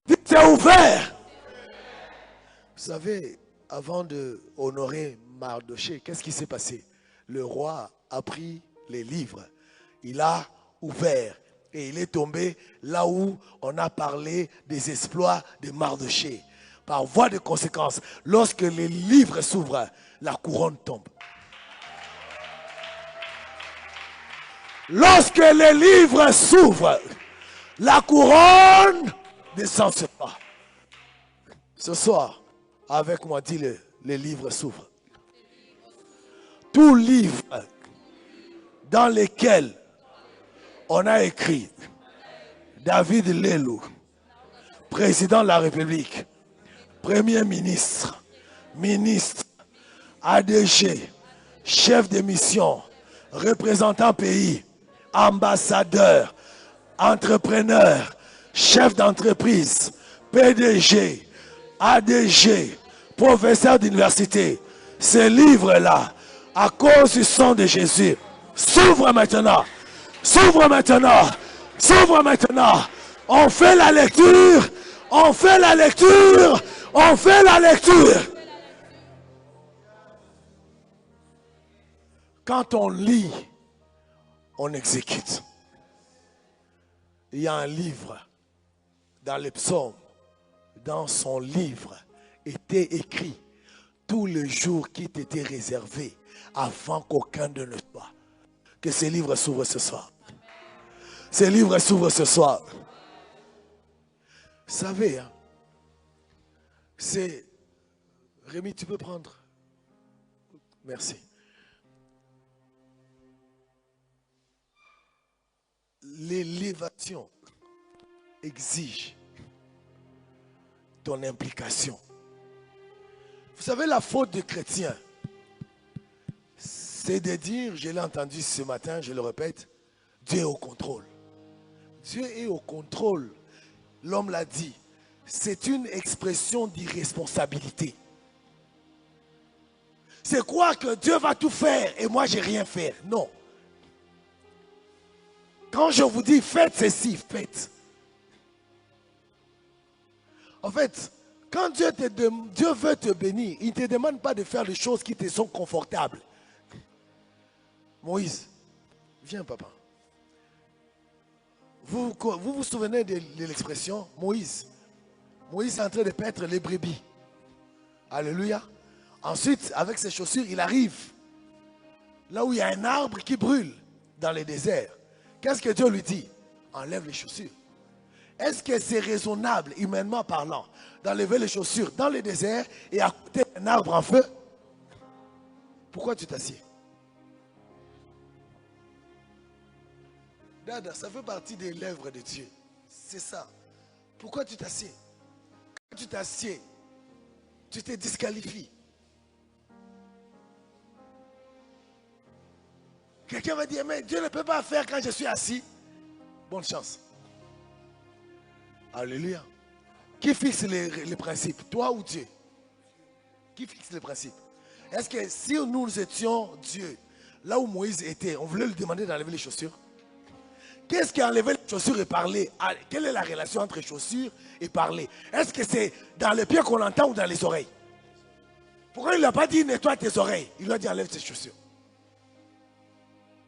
Dis c'est ouvert. Vous savez, avant de honorer Mardochée, qu'est-ce qui s'est passé? Le roi a pris les livres. Il a ouvert. Et il est tombé là où on a parlé des exploits de Mardochée. Par voie de conséquence, lorsque les livres s'ouvrent, la couronne tombe. Lorsque les livres s'ouvrent, la couronne descend sur toi. Ce soir, avec moi, dis-le, les livres s'ouvrent. Tout livre dans lequel on a écrit David Lelou, président de la République, premier ministre, ministre, ADG, chef de mission, représentant pays, ambassadeur, entrepreneur, chef d'entreprise, PDG, ADG, professeur d'université. Ces livres-là, à cause du sang de Jésus, s'ouvrent maintenant. S'ouvre maintenant. S'ouvre maintenant. On fait la lecture. On fait la lecture. On fait la lecture. Quand on lit, on exécute. Il y a un livre dans les psaumes. Dans son livre était écrit tous les jours qui t'étaient réservés avant qu'aucun de ne soit. Que ces livres s'ouvrent ce soir. Ces livres s'ouvrent ce soir. Vous savez, hein, c'est... Rémi, tu peux prendre. Merci. L'élévation exige ton implication. Vous savez, la faute des chrétiens, c'est de dire, je l'ai entendu ce matin, je le répète, Dieu est au contrôle. Dieu est au contrôle. L'homme l'a dit. C'est une expression d'irresponsabilité. C'est quoi que Dieu va tout faire et moi j'ai rien fait? Non. Quand je vous dis faites ceci, faites. En fait, quand Dieu veut te bénir, il ne te demande pas de faire des choses qui te sont confortables. Moïse, viens papa. Vous vous souvenez de l'expression Moïse? Moïse est en train de paître les brebis. Alléluia. Ensuite, avec ses chaussures, il arrive là où il y a un arbre qui brûle dans le désert. Qu'est-ce que Dieu lui dit? Enlève les chaussures. Est-ce que c'est raisonnable, humainement parlant, d'enlever les chaussures dans le désert et à côté d'un arbre en feu? Pourquoi tu t'assieds? Dada, ça fait partie des lèvres de Dieu. C'est ça. Pourquoi tu t'assieds? Quand tu t'assieds, tu te disqualifies. Quelqu'un va dire, mais Dieu ne peut pas faire quand je suis assis. Bonne chance. Alléluia. Qui fixe les principes? Toi ou Dieu? Qui fixe les principes? Est-ce que si nous étions Dieu, là où Moïse était, on voulait lui demander d'enlever les chaussures? Qu'est-ce qui a enlevé les chaussures et parler? Quelle est la relation entre chaussures et parler? Est-ce que c'est dans les pieds qu'on entend ou dans les oreilles? Pourquoi il n'a pas dit nettoie tes oreilles? Il lui a dit enlève tes chaussures.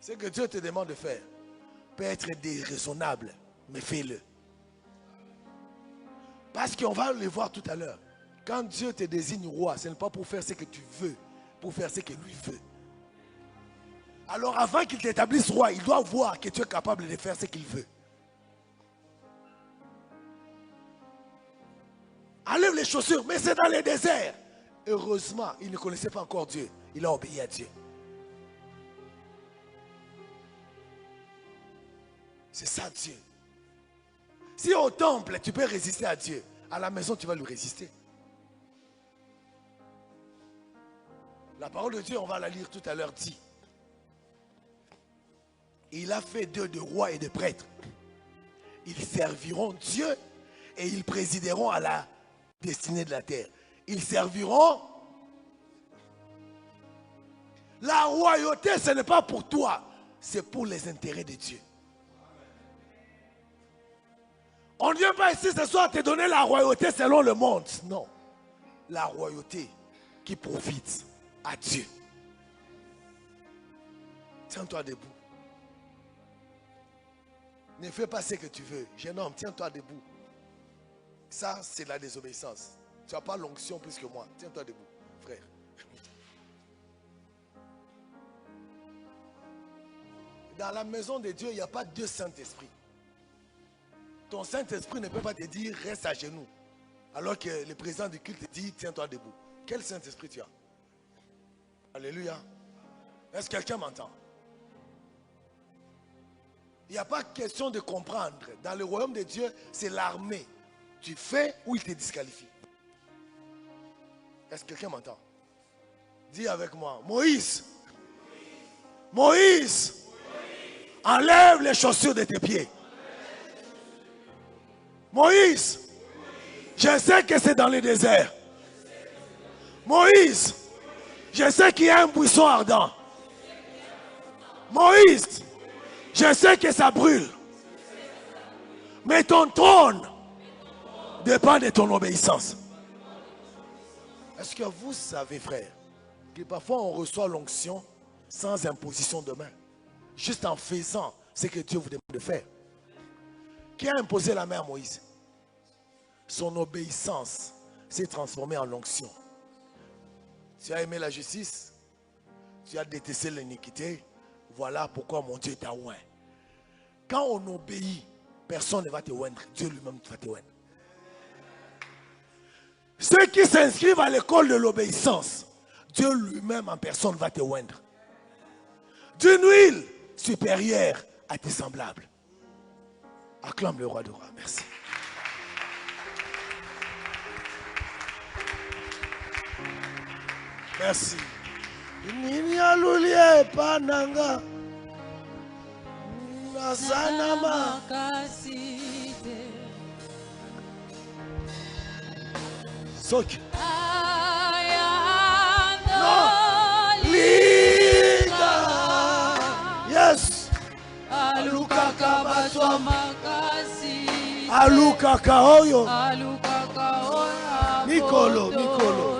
Ce que Dieu te demande de faire peut être déraisonnable, mais fais-le. Parce qu'on va le voir tout à l'heure. Quand Dieu te désigne roi, ce n'est pas pour faire ce que tu veux, pour faire ce que lui veut. Alors avant qu'il t'établisse roi, il doit voir que tu es capable de faire ce qu'il veut. Enlève les chaussures, mais c'est dans le désert. Heureusement, il ne connaissait pas encore Dieu. Il a obéi à Dieu. C'est ça Dieu. Si au temple, tu peux résister à Dieu, à la maison, tu vas lui résister. La parole de Dieu, on va la lire tout à l'heure, dit. Il a fait d'eux de rois et de prêtres. Ils serviront Dieu et ils présideront à la destinée de la terre. Ils serviront. La royauté, ce n'est pas pour toi, c'est pour les intérêts de Dieu. On ne vient pas ici ce soir te donner la royauté selon le monde. Non. La royauté qui profite à Dieu. Tiens-toi debout. Ne fais pas ce que tu veux. Jeune homme, tiens-toi debout. Ça, c'est la désobéissance. Tu n'as pas l'onction plus que moi. Tiens-toi debout, frère. Dans la maison de Dieu, il n'y a pas deux Saint-Esprits. Ton Saint-Esprit ne peut pas te dire reste à genoux. Alors que le président du culte te dit tiens-toi debout. Quel Saint-Esprit tu as? Alléluia. Est-ce que quelqu'un m'entend? Il n'y a pas question de comprendre. Dans le royaume de Dieu, c'est l'armée. Tu fais ou il te disqualifie. Est-ce que quelqu'un m'entend? Dis avec moi. Moïse. Moïse. Enlève les chaussures de tes pieds. Moïse. Je sais que c'est dans le désert. Moïse. Je sais qu'il y a un buisson ardent. Moïse. Je sais que ça brûle. Mais ton trône dépend de ton obéissance. Est-ce que vous savez, frère, que parfois on reçoit l'onction sans imposition de main, juste en faisant ce que Dieu vous demande de faire? Qui a imposé la main à Moïse? Son obéissance s'est transformée en onction. Tu as aimé la justice, tu as détesté l'iniquité. Voilà pourquoi mon Dieu t'a oint. Quand on obéit, personne ne va te oindre. Dieu lui-même va te oindre. Ceux qui s'inscrivent à l'école de l'obéissance, Dieu lui-même en personne va te oindre. D'une huile supérieure à tes semblables. Acclame le roi de rois. Merci. Merci. Soki. Yes. Alukaka batwa makasi. Alukaka oyo. Alukaka oyo. Mikolo, mikolo.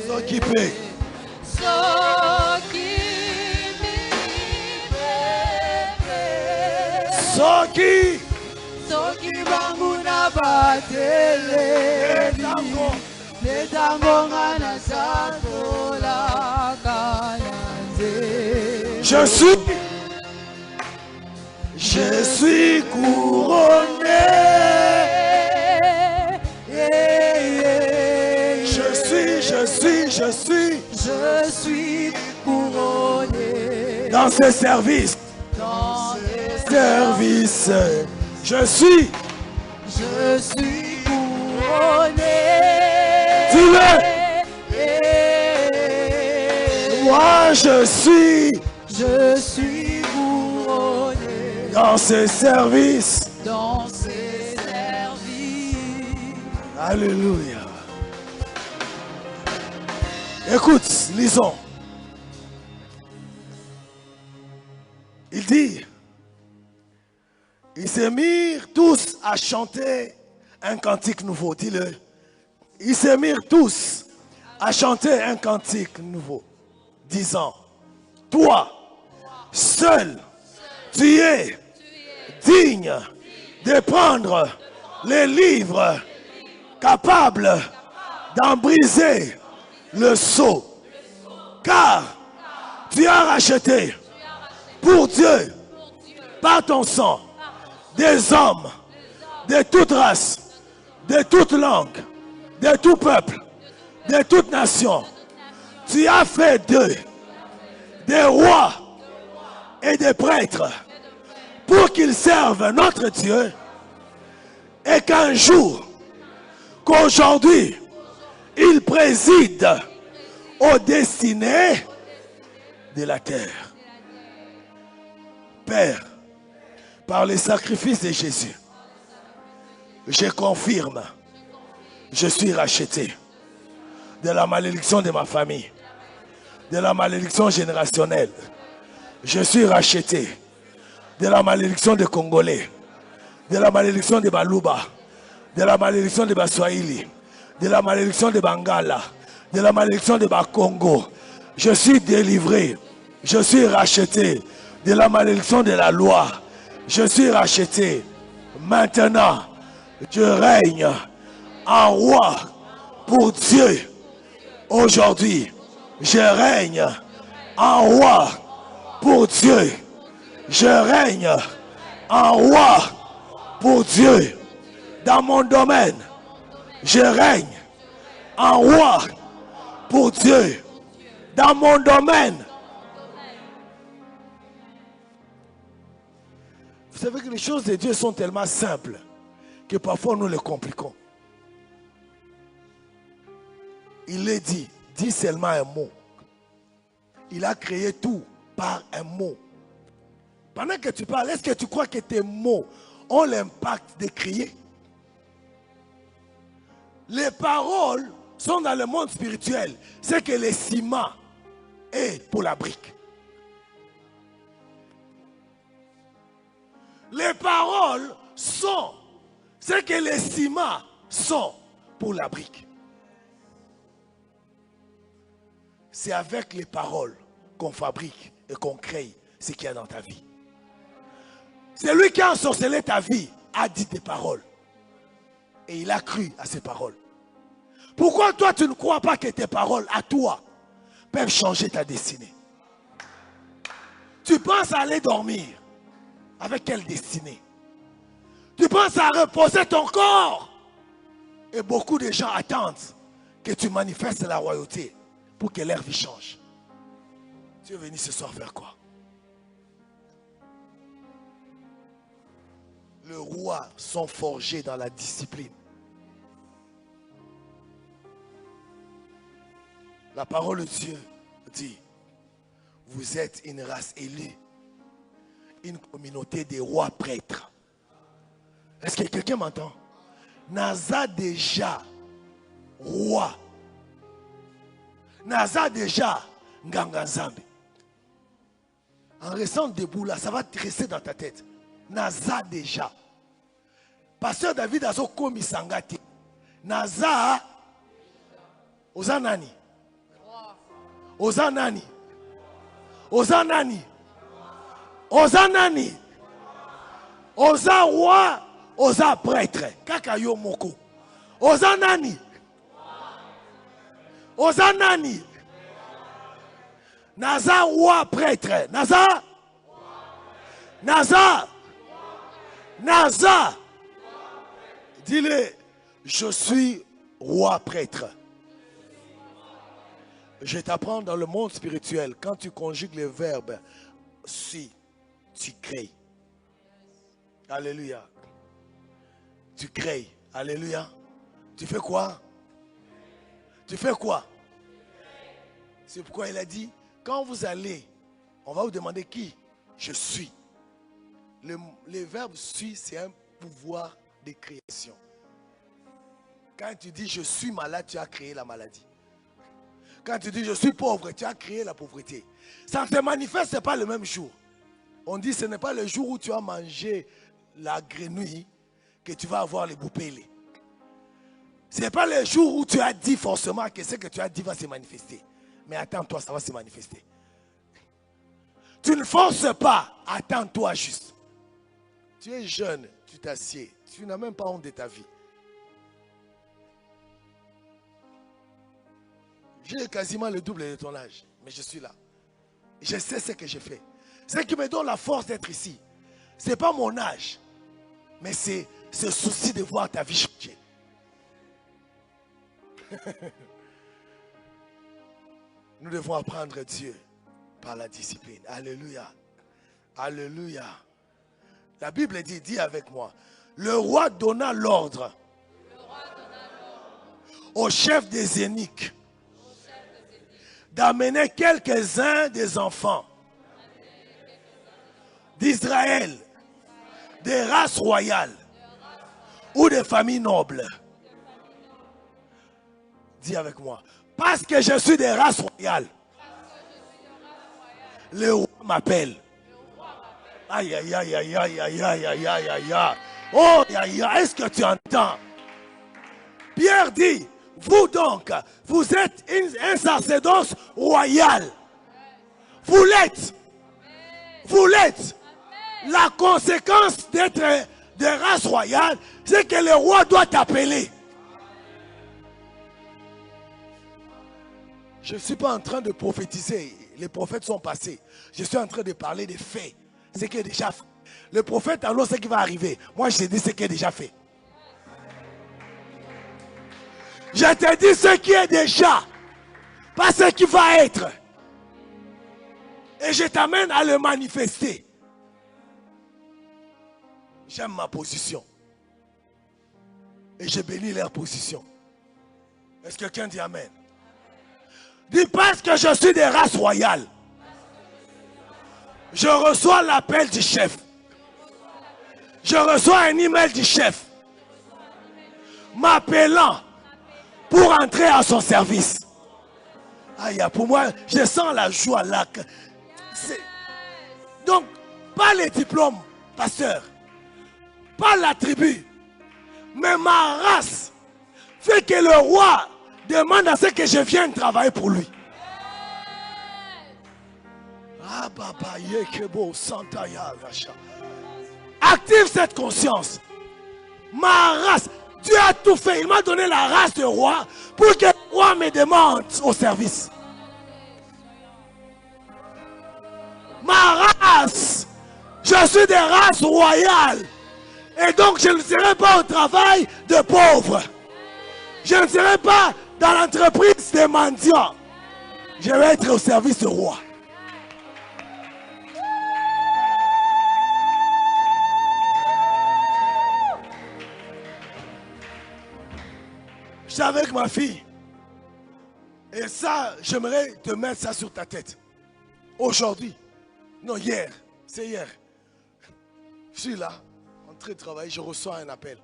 Soki Soki Soki banguna batele Netango ngana satola kanyanze. Je suis couronné. Je suis couronné. Dans ce service. Dans ce service. Je suis couronné. Dis-le. Moi je suis couronné. dans ce service. Dans ce service. Alléluia. Écoute, lisons. Il dit, ils se mirent tous à chanter un cantique nouveau. Dis-le. Ils se mirent tous à chanter un cantique nouveau, disant, toi, seul, tu es digne de prendre les livres capables d'en briser le sceau, car tu as racheté pour Dieu par ton sang, des hommes, de toute race, de toute langue, de tout peuple, de toute nation. Tu as fait d'eux des rois et des prêtres pour qu'ils servent notre Dieu et qu'un jour, qu'aujourd'hui, ils président aux destinées de la terre. Père, par le sacrifice de Jésus, je confirme, je suis racheté de la malédiction de ma famille, de la malédiction générationnelle. Je suis racheté de la malédiction des Congolais, de la malédiction des Baluba, de la malédiction des Baswahili, de la malédiction des Bangala, de la malédiction des Bakongo. Je suis délivré, je suis racheté de la malédiction de la loi. Je suis racheté. Maintenant, je règne en roi pour Dieu. Aujourd'hui, je règne en roi pour Dieu. Je règne en roi pour Dieu. Dans mon domaine, je règne en roi pour Dieu. Dans mon domaine. Vous savez que les choses de Dieu sont tellement simples que parfois nous les compliquons. Il est dit, dis seulement un mot. Il a créé tout par un mot. Pendant que tu parles, est-ce que tu crois que tes mots ont l'impact de crier? Les paroles sont dans le monde spirituel. C'est que le ciment est pour la brique. Les paroles sont ce que les ciments sont pour la brique. C'est avec les paroles qu'on fabrique et qu'on crée ce qu'il y a dans ta vie. Celui qui a ensorcelé ta vie a dit des paroles. Et il a cru à ces paroles. Pourquoi toi tu ne crois pas que tes paroles à toi peuvent changer ta destinée? Tu penses à aller dormir. Avec quelle destinée? Tu penses à reposer ton corps. Et beaucoup de gens attendent que tu manifestes la royauté pour que leur vie change. Tu es venu ce soir faire quoi? Les rois sont forgés dans la discipline. La parole de Dieu dit, vous êtes une race élue, une communauté de rois prêtres. Est-ce que quelqu'un m'entend? Naza déjà roi. Naza déjà Nganganzambi. En restant debout là, ça va te rester dans ta tête. Naza déjà. Pasteur David a komi sangati. Naza Ozanani. Ozanani. Ozanani. Ozanani. Oza roi. Oza prêtre. Kaka yo moko. Ozanani. Ozanani. Naza roi prêtre. Naza. Naza. Naza. Dis-le. Je suis roi prêtre. Je t'apprends dans le monde spirituel, quand tu conjugues le verbe si, tu crées. Alléluia. Tu crées. Alléluia. Tu fais quoi? Tu fais quoi? C'est pourquoi il a dit, quand vous allez, on va vous demander qui? Je suis. Le verbe suis, c'est un pouvoir de création. Quand tu dis je suis malade, tu as créé la maladie. Quand tu dis je suis pauvre, tu as créé la pauvreté. Ça ne te manifeste pas le même jour. On dit ce n'est pas le jour où tu as mangé la grenouille que tu vas avoir les boupélés. Ce n'est pas le jour où tu as dit forcément que ce que tu as dit va se manifester. Mais attends-toi, ça va se manifester. Tu ne forces pas, attends-toi juste. Tu es jeune, tu t'assieds, tu n'as même pas honte de ta vie. J'ai quasiment le double de ton âge, mais je suis là. Je sais ce que je fais. Ce qui me donne la force d'être ici, Ce n'est pas mon âge, mais c'est ce souci de voir ta vie changer. Nous devons apprendre Dieu par la discipline. Alléluia. Alléluia. La Bible dit, dis avec moi, le roi donna l'ordre au chef des eunuques d'amener quelques-uns des enfants d'Israël, des races royales ou des familles nobles. Dis avec moi, parce que je suis des races royales, le roi m'appelle. Aïe, aïe, aïe, aïe, aïe, aïe, aïe, aïe, aïe, aïe, aïe. Oh, aïe, aïe, est-ce que tu entends? Pierre dit, vous donc, vous êtes un sacerdoce royal. Vous l'êtes. Vous l'êtes. La conséquence d'être de race royale, c'est que le roi doit t'appeler. Je ne suis pas en train de prophétiser. Les prophètes sont passés. Je suis en train de parler des faits. Ce qui est déjà fait. Le prophète annonce ce qui va arriver. Moi, je te dis ce qui est déjà fait. Je te dis ce qui est déjà. Pas ce qui va être. Et je t'amène à le manifester. J'aime ma position. Et je bénis leur position. Est-ce que quelqu'un dit amen? Dis parce que je suis des races royales. Je reçois l'appel du chef. Je reçois un email du chef. M'appelant pour entrer à son service. Aïe, pour moi, je sens la joie là. Donc, pas les diplômes, pasteur. Pas la tribu. Mais ma race fait que le roi demande à ce que je vienne travailler pour lui. Ah, Baba, Yekebo, Santaya, Racha. Active cette conscience. Ma race, Dieu a tout fait. Il m'a donné la race de roi pour que le roi me demande au service. Ma race, je suis des races royales. Et donc je ne serai pas au travail de pauvres. Je ne serai pas dans l'entreprise des mendiants. Je vais être au service du roi. Je suis avec ma fille. Et ça, j'aimerais te mettre ça sur ta tête. Aujourd'hui. Non, hier. C'est hier. Je suis là, en train de travailler, je reçois un appel.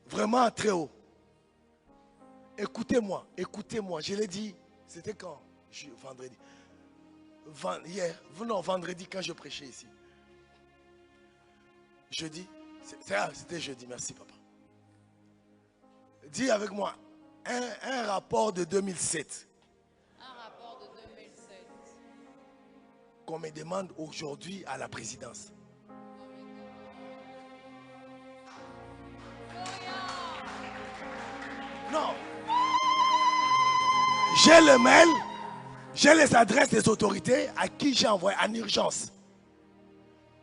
Vraiment très haut. Écoutez-moi, écoutez-moi. Je l'ai dit, c'était quand? Vendredi. Hier, non, vendredi, quand je prêchais ici. Jeudi. C'était jeudi, merci papa. Dis avec moi, un rapport de 2007. Un rapport de 2007. Qu'on me demande aujourd'hui à la présidence. Non. J'ai le mail, j'ai les adresses des autorités à qui j'ai envoyé en urgence.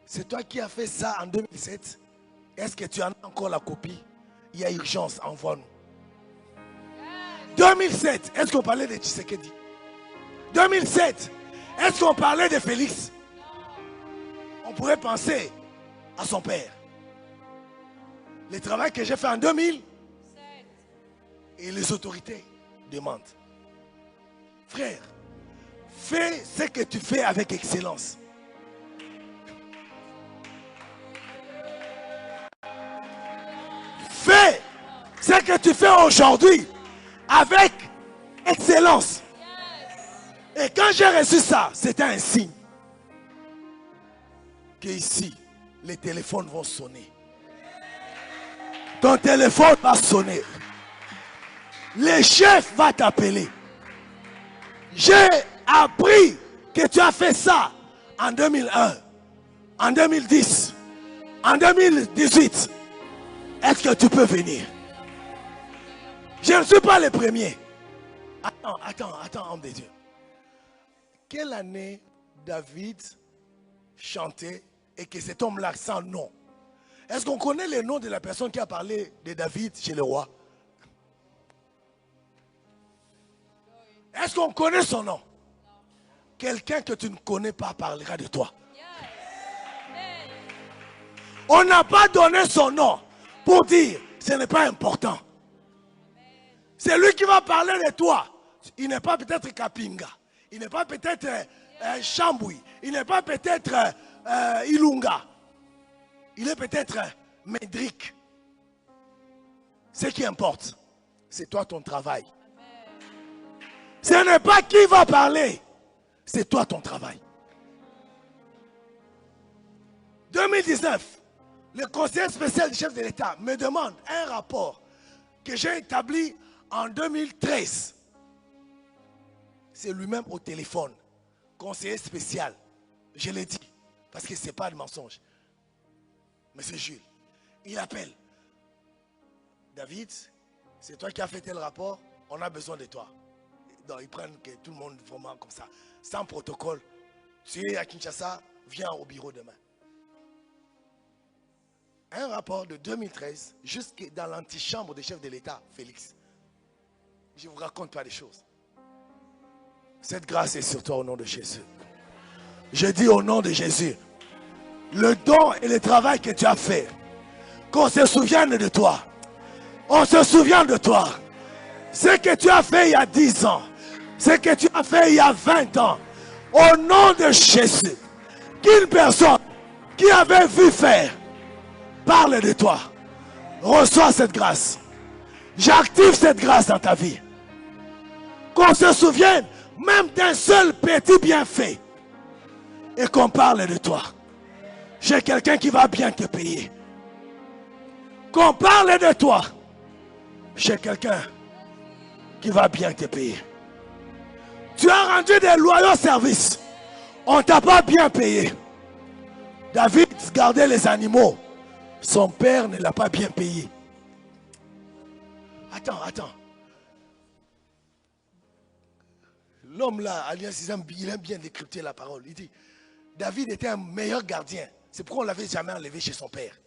C'est toi qui as fait ça en 2007. Est-ce que tu en as encore la copie? Il y a urgence, envoie-nous. 2007, est-ce qu'on parlait de Tshisekedi? 2007, est-ce qu'on parlait de Félix? On pourrait penser à son père. Le travail que j'ai fait en 2000 et les autorités demandent. Frère, fais ce que tu fais avec excellence. Fais ce que tu fais aujourd'hui avec excellence. Et quand j'ai reçu ça, c'était un signe que ici, les téléphones vont sonner. Ton téléphone va sonner. Le chef va t'appeler. J'ai appris que tu as fait ça en 2001, en 2010, en 2018. Est-ce que tu peux venir? Je ne suis pas le premier. Attends, homme de Dieu. Quelle année David chantait et que cet homme-là sans nom. Est-ce qu'on connaît le nom de la personne qui a parlé de David chez le roi? Est-ce qu'on connaît son nom? Quelqu'un que tu ne connais pas parlera de toi. On n'a pas donné son nom pour dire ce n'est pas important. C'est lui qui va parler de toi. Il n'est pas peut-être Kapinga. Il n'est pas peut-être Chambouy. Il n'est pas peut-être Ilunga. Il est peut-être Médric. Ce qui importe, c'est toi ton travail. Ce n'est pas qui va parler, c'est toi ton travail. 2019, le conseiller spécial du chef de l'État me demande un rapport que j'ai établi en 2013. C'est lui-même au téléphone, conseiller spécial. Je l'ai dit, parce que ce n'est pas de mensonge. Monsieur Jules, il appelle. David, c'est toi qui as fait tel rapport, on a besoin de toi. Donc, ils prennent que tout le monde vraiment comme ça, sans protocole. Tu es à Kinshasa, viens au bureau demain. Un rapport de 2013, jusque dans l'antichambre du chef de l'État, Félix. Je ne vous raconte pas des choses. Cette grâce est sur toi au nom de Jésus. Je dis au nom de Jésus, le don et le travail que tu as fait, qu'on se souvienne de toi. On se souvient de toi. Ce que tu as fait il y a 10 ans, ce que tu as fait il y a 20 ans, au nom de Jésus, qu'une personne qui avait vu faire, parle de toi. Reçois cette grâce. J'active cette grâce dans ta vie. Qu'on se souvienne même d'un seul petit bienfait et qu'on parle de toi. J'ai quelqu'un qui va bien te payer. Qu'on parle de toi. J'ai quelqu'un qui va bien te payer. Tu as rendu des loyaux services. On ne t'a pas bien payé. David gardait les animaux. Son père ne l'a pas bien payé. Attends. L'homme là, Alliance, il aime bien décrypter la parole. Il dit, David était un meilleur gardien. C'est pourquoi on ne l'avait jamais enlevé chez son père.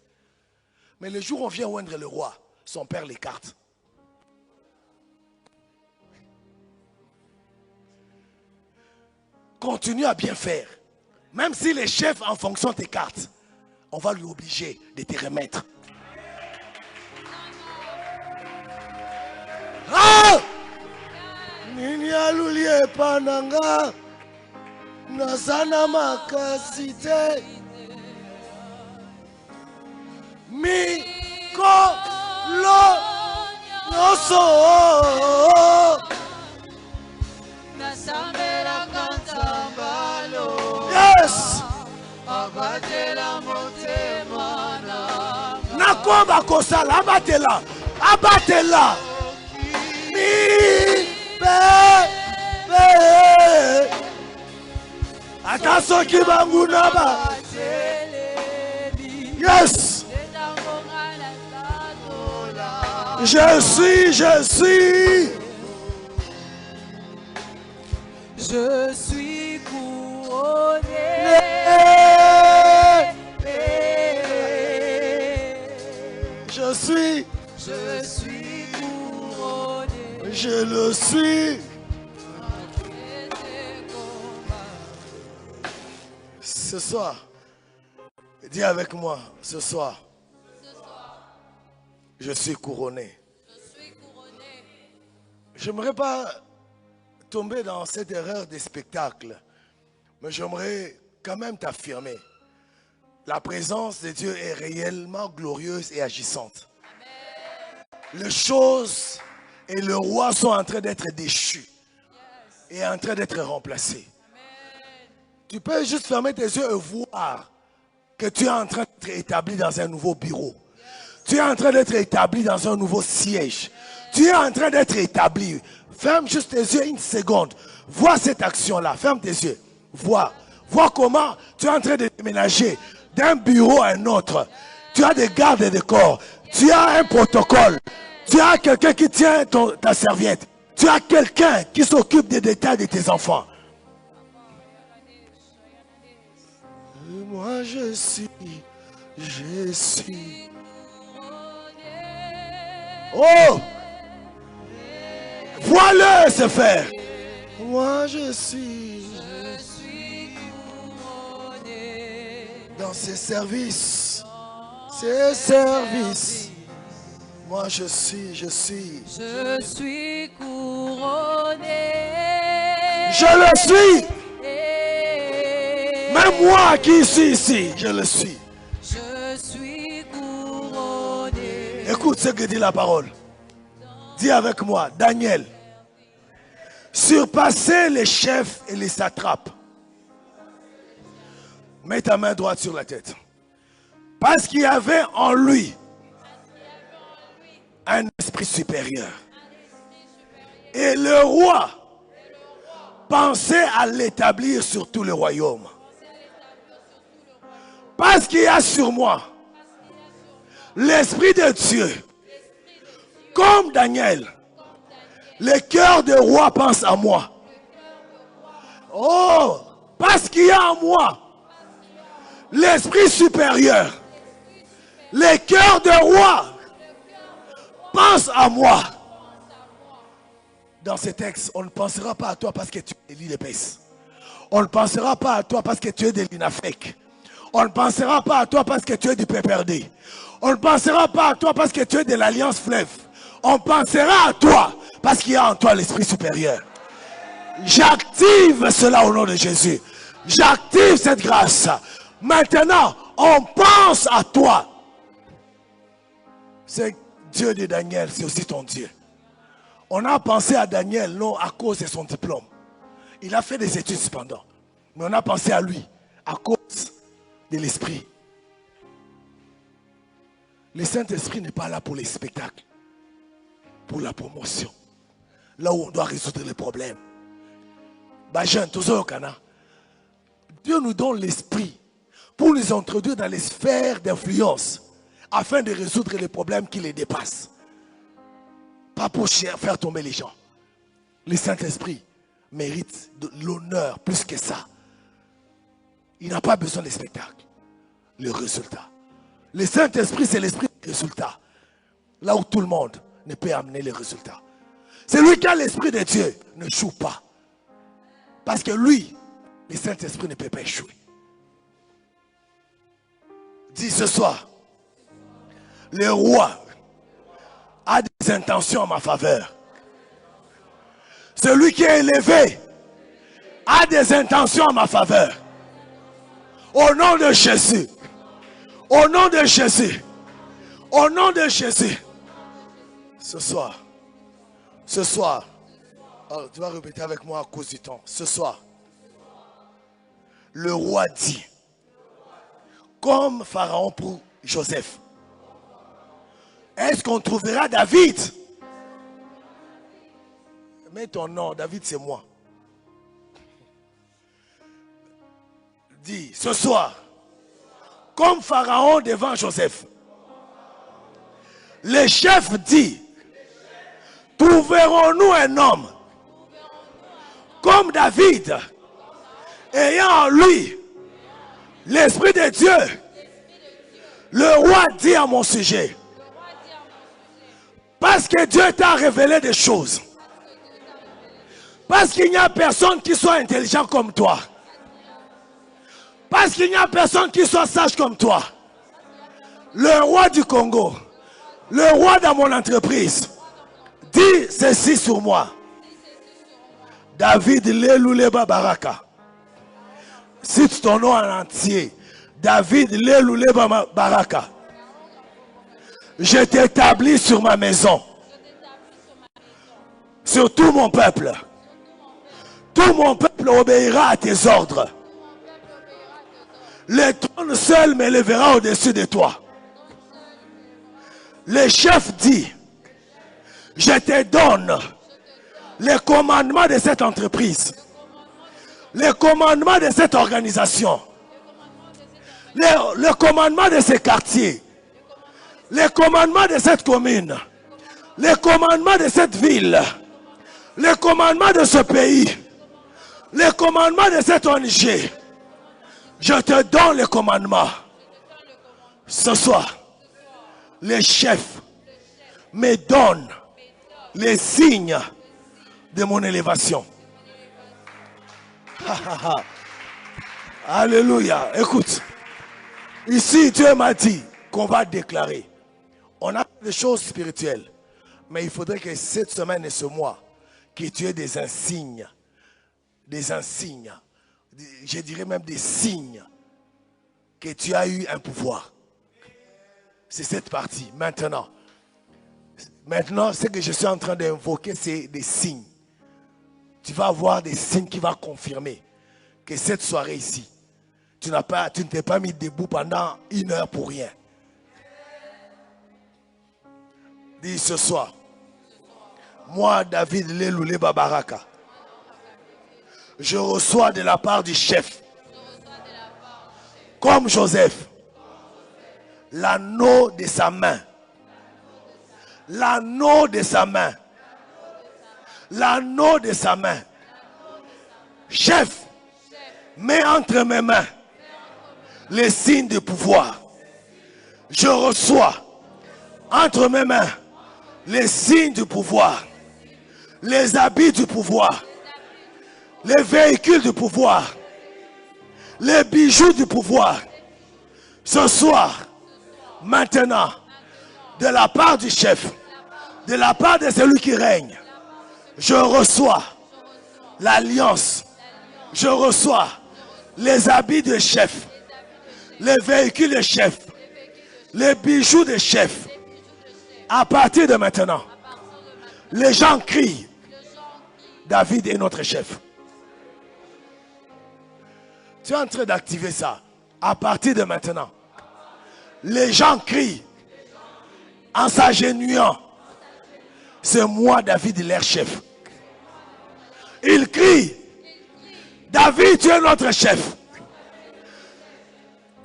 Mais le jour où on vient oindre le roi, son père l'écarte. Continue à bien faire. Même si les chefs en fonction t'écartent, on va lui obliger de te remettre. Ah! Nini alulie pananga Nasana makasite Miko lo noso Nasambela kantambalo. Yes! Abatela motema na. Nakomba kosala abatela Mi be Attention qui va mounaba. Yes! Je suis. Je suis couronné. Je suis couronné. Je le suis. Ce soir, dis avec moi, ce soir, je suis couronné. Je n'aimerais pas tomber dans cette erreur des spectacles, mais j'aimerais quand même t'affirmer. La présence de Dieu est réellement glorieuse et agissante. Les choses et le roi sont en train d'être déchus et en train d'être remplacés. Tu peux juste fermer tes yeux et voir que tu es en train d'être établi dans un nouveau bureau. Tu es en train d'être établi dans un nouveau siège. Tu es en train d'être établi. Ferme juste tes yeux une seconde. Vois cette action-là. Ferme tes yeux. Vois comment tu es en train de déménager d'un bureau à un autre. Tu as des gardes de corps. Tu as un protocole. Tu as quelqu'un qui tient ta serviette. Tu as quelqu'un qui s'occupe des détails de tes enfants. Moi je suis. Oh! Vois-le se faire. Moi je suis couronné. dans ses services. Ses services. Moi je suis. Je suis couronné. Je le suis. Même moi qui suis ici, je le suis. Je suis couronné. Écoute ce que dit la parole. Dis avec moi, Daniel. Surpasser les chefs et les satrapes. Mets ta main droite sur la tête. Parce qu'il y avait en lui un esprit supérieur. Et le roi pensait à l'établir sur tout le royaume. Parce qu'il y a sur moi l'esprit de Dieu. Comme Daniel, le cœur de roi pense à moi. Oh, parce qu'il y a en moi l'esprit supérieur. Le cœur de roi pense à moi. Dans ces textes, on ne pensera pas à toi parce que tu es de l'IDPS. On ne pensera pas à toi parce que tu es de l'INAFEC. On ne pensera pas à toi parce que tu es du PPRD. On ne pensera pas à toi parce que tu es de l'Alliance Fleuve. On pensera à toi parce qu'il y a en toi l'esprit supérieur. J'active cela au nom de Jésus. J'active cette grâce. Maintenant, on pense à toi. C'est Dieu de Daniel, c'est aussi ton Dieu. On a pensé à Daniel, non à cause de son diplôme. Il a fait des études cependant. Mais on a pensé à lui à cause de l'esprit. Le Saint-Esprit n'est pas là pour les spectacles, pour la promotion. Là où on doit résoudre les problèmes. Dieu nous donne l'esprit pour nous introduire dans les sphères d'influence afin de résoudre les problèmes qui les dépassent. Pas pour faire tomber les gens. Le Saint-Esprit mérite de l'honneur plus que ça. Il n'a pas besoin de spectacle. Le résultat. Le Saint-Esprit, c'est l'esprit du résultat. Là où tout le monde ne peut amener les résultats. Celui qui a l'esprit de Dieu ne joue pas. Parce que lui, le Saint-Esprit ne peut pas échouer. Dis ce soir, le roi a des intentions en ma faveur. Celui qui est élevé a des intentions en ma faveur. Au nom de Jésus. Au nom de Jésus. Au nom de Jésus. Ce soir. Oh, tu vas répéter avec moi à cause du temps. Ce soir. Le roi dit. Comme Pharaon pour Joseph. Est-ce qu'on trouvera David? Mets ton nom, David c'est moi. Dis, ce soir, comme Pharaon devant Joseph, le chef dit, trouverons-nous un homme comme David, ayant en lui l'Esprit de Dieu? Le roi dit à mon sujet, parce que Dieu t'a révélé des choses. Parce qu'il n'y a personne qui soit intelligent comme toi. Parce qu'il n'y a personne qui soit sage comme toi. Le roi du Congo, le roi dans mon entreprise, dit ceci sur moi. David Lelouleba Baraka. Cite ton nom en entier. David Lelouleba Baraka. Je t'établis sur ma maison. Sur tout mon peuple. Tout mon peuple obéira à tes ordres. Le trône seul m'élèvera au-dessus de toi. Le chef dit, je te donne les commandements de cette entreprise, les commandements de cette organisation, les commandements de ces quartiers, les commandements de cette commune, les commandements de cette ville, les commandements de ce pays, les commandements de cette ONG. Je te donne le commandement. Ce soir, les chefs me donnent les signes de mon élévation. Alléluia. Écoute, ici Dieu m'a dit qu'on va déclarer. On a des choses spirituelles, mais il faudrait que cette semaine et ce mois, que tu aies des insignes, je dirais même des signes que tu as eu un pouvoir. C'est cette partie. Maintenant, ce que je suis en train d'invoquer, c'est des signes. Tu vas avoir des signes qui vont confirmer que cette soirée ici, tu ne t'es pas mis debout pendant 1 heure pour rien. Dis ce soir, moi, David Leloulé Babaraka, je reçois de la part du chef, comme Joseph, l'anneau de sa main. L'anneau de sa main. L'anneau de sa main. Chef, mets entre mes mains les signes de pouvoir. Je reçois entre mes mains les signes du pouvoir, les habits du pouvoir, les véhicules du pouvoir, les bijoux du pouvoir. Ce soir, maintenant, de la part du chef, de la part de celui qui règne, je reçois l'alliance, je reçois les habits de chef, les véhicules de chef, les bijoux de chef. À partir de maintenant, les gens crient, David est notre chef. Tu es en train d'activer ça. À partir de maintenant, les gens crient en s'agenouillant. C'est moi, David, leur chef. Ils crient, David, tu es notre chef.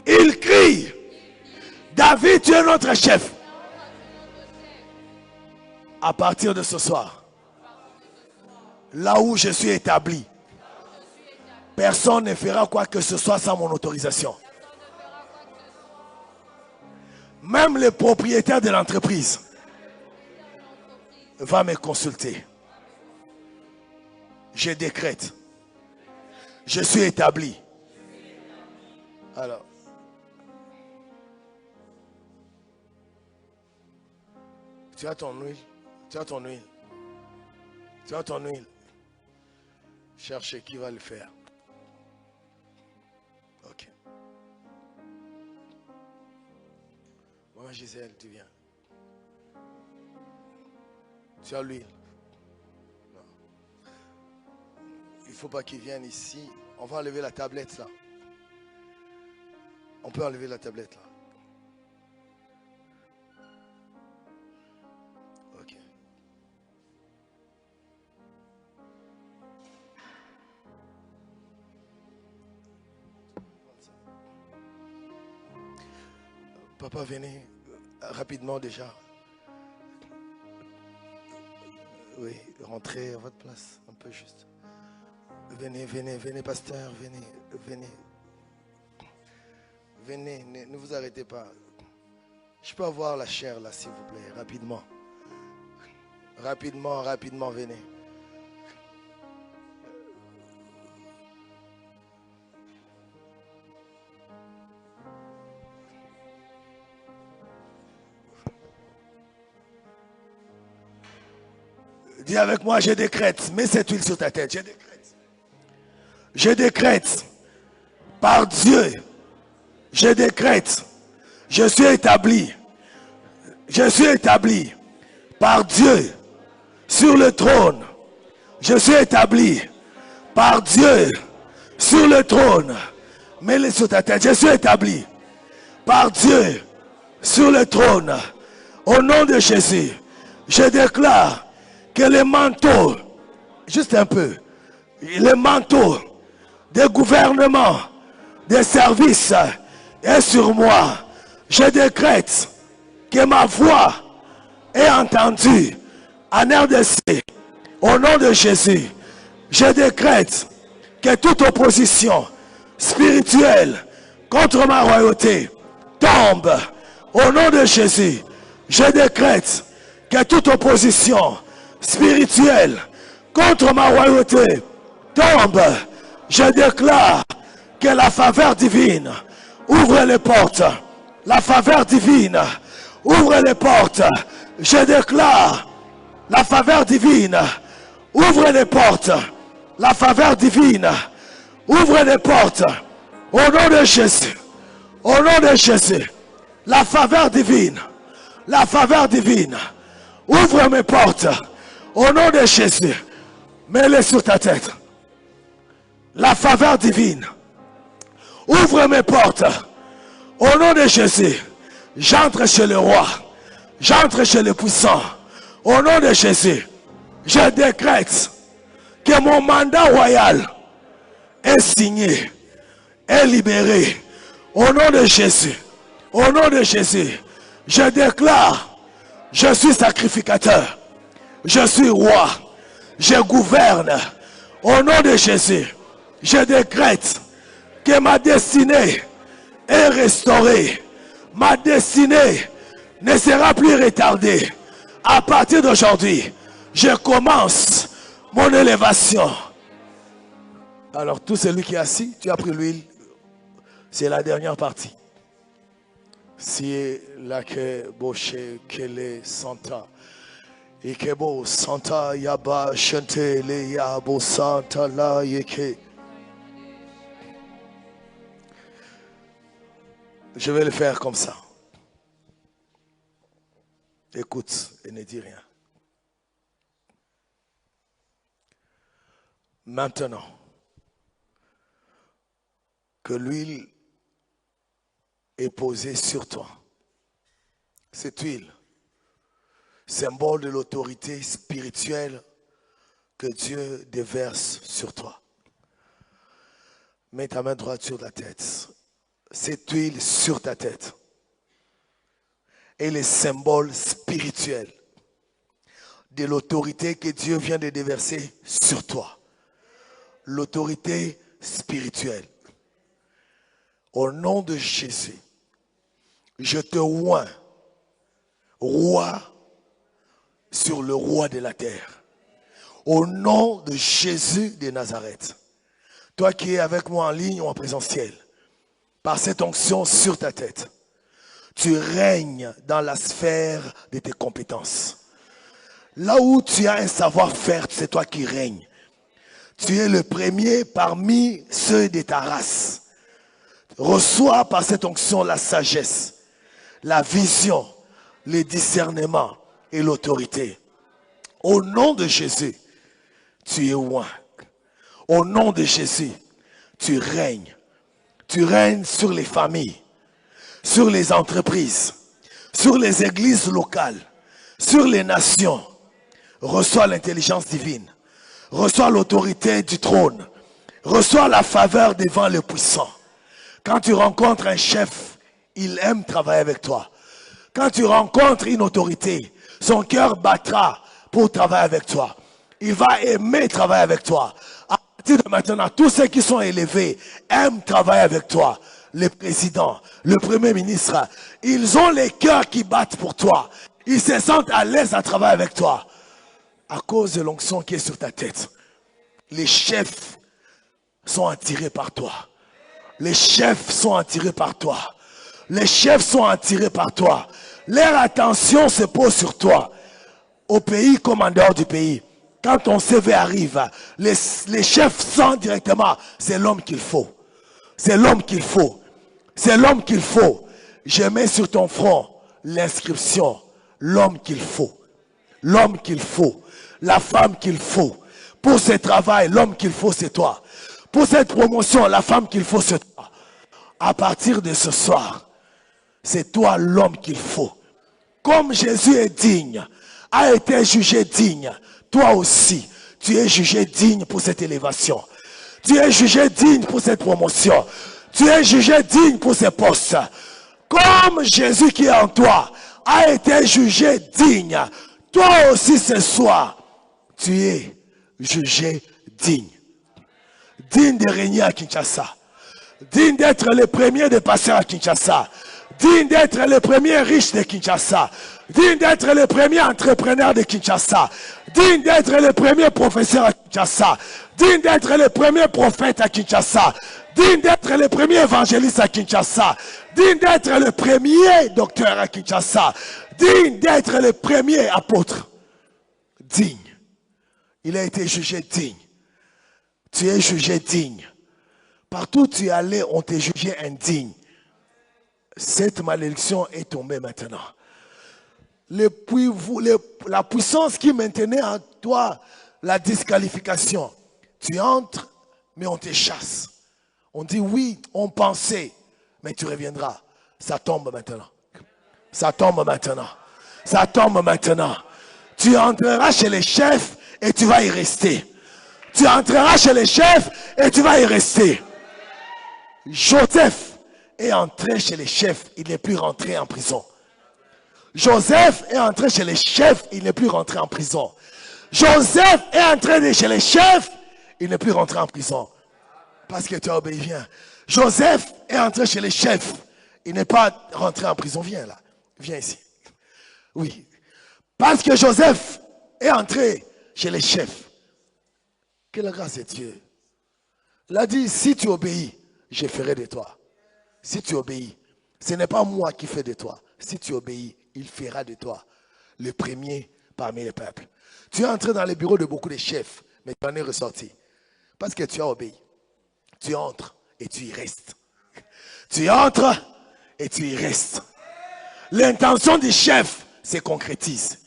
Ils crient, David, tu es notre chef. À partir de ce soir, là où je suis établi, personne ne fera quoi que ce soit sans mon autorisation. Même le propriétaire de l'entreprise va me consulter. Je décrète. Je suis établi. Alors, tu as ton huile. Tu as ton huile. Tu as ton huile. Cherche qui va le faire. Ok. Maman Gisèle, tu viens. Tu as l'huile. Il ne faut pas qu'il vienne ici. On va enlever la tablette là. On peut enlever la tablette là. Ok. Papa, venez rapidement déjà. Oui, rentrez à votre place, un peu juste. Venez, venez, venez, pasteur, venez, venez. Venez, ne vous arrêtez pas. Je peux avoir la chair là, s'il vous plaît, rapidement. Rapidement, rapidement, venez. Dis avec moi, je décrète. Mets cette huile sur ta tête. Je décrète. Je décrète. Par Dieu. Je décrète. Je suis établi. Je suis établi. Par Dieu. Sur le trône. Je suis établi. Par Dieu. Sur le trône. Mets-le sur ta tête. Je suis établi. Par Dieu. Sur le trône. Au nom de Jésus. Je déclare que les manteaux, juste un peu, les manteaux des gouvernements, des services est sur moi. Je décrète que ma voix est entendue en RDC. Au nom de Jésus, je décrète que toute opposition spirituelle contre ma royauté tombe. Au nom de Jésus, je décrète que toute opposition spirituelle contre ma royauté tombe. Je déclare que la faveur divine ouvre les portes. La faveur divine ouvre les portes. Je déclare la faveur divine ouvre les portes. La faveur divine ouvre les portes. Au nom de Jésus. Au nom de Jésus. La faveur divine. La faveur divine. Ouvre mes portes. Au nom de Jésus. Mets-les sur ta tête. La faveur divine. Ouvre mes portes. Au nom de Jésus. J'entre chez le roi. J'entre chez le puissant. Au nom de Jésus. Je décrète que mon mandat royal est signé, est libéré. Au nom de Jésus. Au nom de Jésus. Je déclare, je suis sacrificateur. Je suis roi. Je gouverne. Au nom de Jésus. Je décrète que ma destinée est restaurée. Ma destinée ne sera plus retardée. À partir d'aujourd'hui, je commence mon élévation. Alors, tout celui qui est assis, tu as pris l'huile. C'est la dernière partie. Si la que boche kele santa. Et que bo santa yaba chante le yabo santa la yeke. Je vais le faire comme ça. Écoute et ne dis rien. Maintenant que l'huile est posée sur toi, cette huile, symbole de l'autorité spirituelle que Dieu déverse sur toi. Mets ta main droite sur ta tête. Cette huile sur ta tête est le symbole spirituel de l'autorité que Dieu vient de déverser sur toi. L'autorité spirituelle. Au nom de Jésus, je te oins, roi sur le roi de la terre. Au nom de Jésus de Nazareth. Toi qui es avec moi en ligne ou en présentiel, par cette onction sur ta tête, tu règnes dans la sphère de tes compétences. Là où tu as un savoir-faire, c'est toi qui règnes. Tu es le premier parmi ceux de ta race. Reçois par cette onction la sagesse, la vision, le discernement et l'autorité. Au nom de Jésus, tu es oint. Au nom de Jésus, tu règnes. Tu règnes sur les familles, sur les entreprises, sur les églises locales, sur les nations. Reçois l'intelligence divine. Reçois l'autorité du trône. Reçois la faveur devant le puissant. Quand tu rencontres un chef, il aime travailler avec toi. Quand tu rencontres une autorité, son cœur battra pour travailler avec toi. Il va aimer travailler avec toi. À partir de maintenant, tous ceux qui sont élevés aiment travailler avec toi. Le président, le premier ministre, ils ont les cœurs qui battent pour toi. Ils se sentent à l'aise à travailler avec toi. À cause de l'onction qui est sur ta tête, les chefs sont attirés par toi. Les chefs sont attirés par toi. Les chefs sont attirés par toi. Leur attention se pose sur toi. Au pays comme en dehors du pays. Quand ton CV arrive, les chefs sentent directement, c'est l'homme qu'il faut. C'est l'homme qu'il faut. C'est l'homme qu'il faut. Je mets sur ton front l'inscription, l'homme qu'il faut. L'homme qu'il faut. La femme qu'il faut. Pour ce travail, l'homme qu'il faut, c'est toi. Pour cette promotion, la femme qu'il faut, c'est toi. À partir de ce soir, c'est toi l'homme qu'il faut. Comme Jésus est digne, a été jugé digne, toi aussi, tu es jugé digne pour cette élévation. Tu es jugé digne pour cette promotion. Tu es jugé digne pour ces postes. Comme Jésus qui est en toi a été jugé digne, toi aussi ce soir, tu es jugé digne. Digne de régner à Kinshasa. Digne d'être le premier de passer à Kinshasa. Digne d'être le premier riche de Kinshasa. Digne d'être le premier entrepreneur de Kinshasa. Digne d'être le premier professeur à Kinshasa. Digne d'être le premier prophète à Kinshasa. Digne d'être le premier évangéliste à Kinshasa. Digne d'être le premier docteur à Kinshasa. Digne d'être le premier apôtre. Digne. Il a été jugé digne. Tu es jugé digne. Partout où tu es allé, on t'a jugé indigne. Cette malédiction est tombée maintenant. La puissance qui maintenait en toi la disqualification. Tu entres, mais on te chasse. On dit oui, on pensait, mais tu reviendras. Ça tombe maintenant. Ça tombe maintenant. Ça tombe maintenant. Tu entreras chez les chefs et tu vas y rester. Tu entreras chez les chefs et tu vas y rester. Joseph est entré chez les chefs, il n'est plus rentré en prison. Joseph est entré chez les chefs, il n'est plus rentré en prison. Joseph est entré chez les chefs, il n'est plus rentré en prison. Parce que tu as obéi, viens. Joseph est entré chez les chefs, il n'est pas rentré en prison. Viens là, viens ici. Oui. Parce que Joseph est entré chez les chefs. Quelle grâce est Dieu. Il a dit, si tu obéis, je ferai de toi. Si tu obéis, ce n'est pas moi qui fais de toi. Si tu obéis, il fera de toi le premier parmi les peuples. Tu es entré dans les bureaux de beaucoup de chefs, mais tu en es ressorti. Parce que tu as obéi. Tu entres et tu y restes. Tu entres et tu y restes. L'intention du chef se concrétise.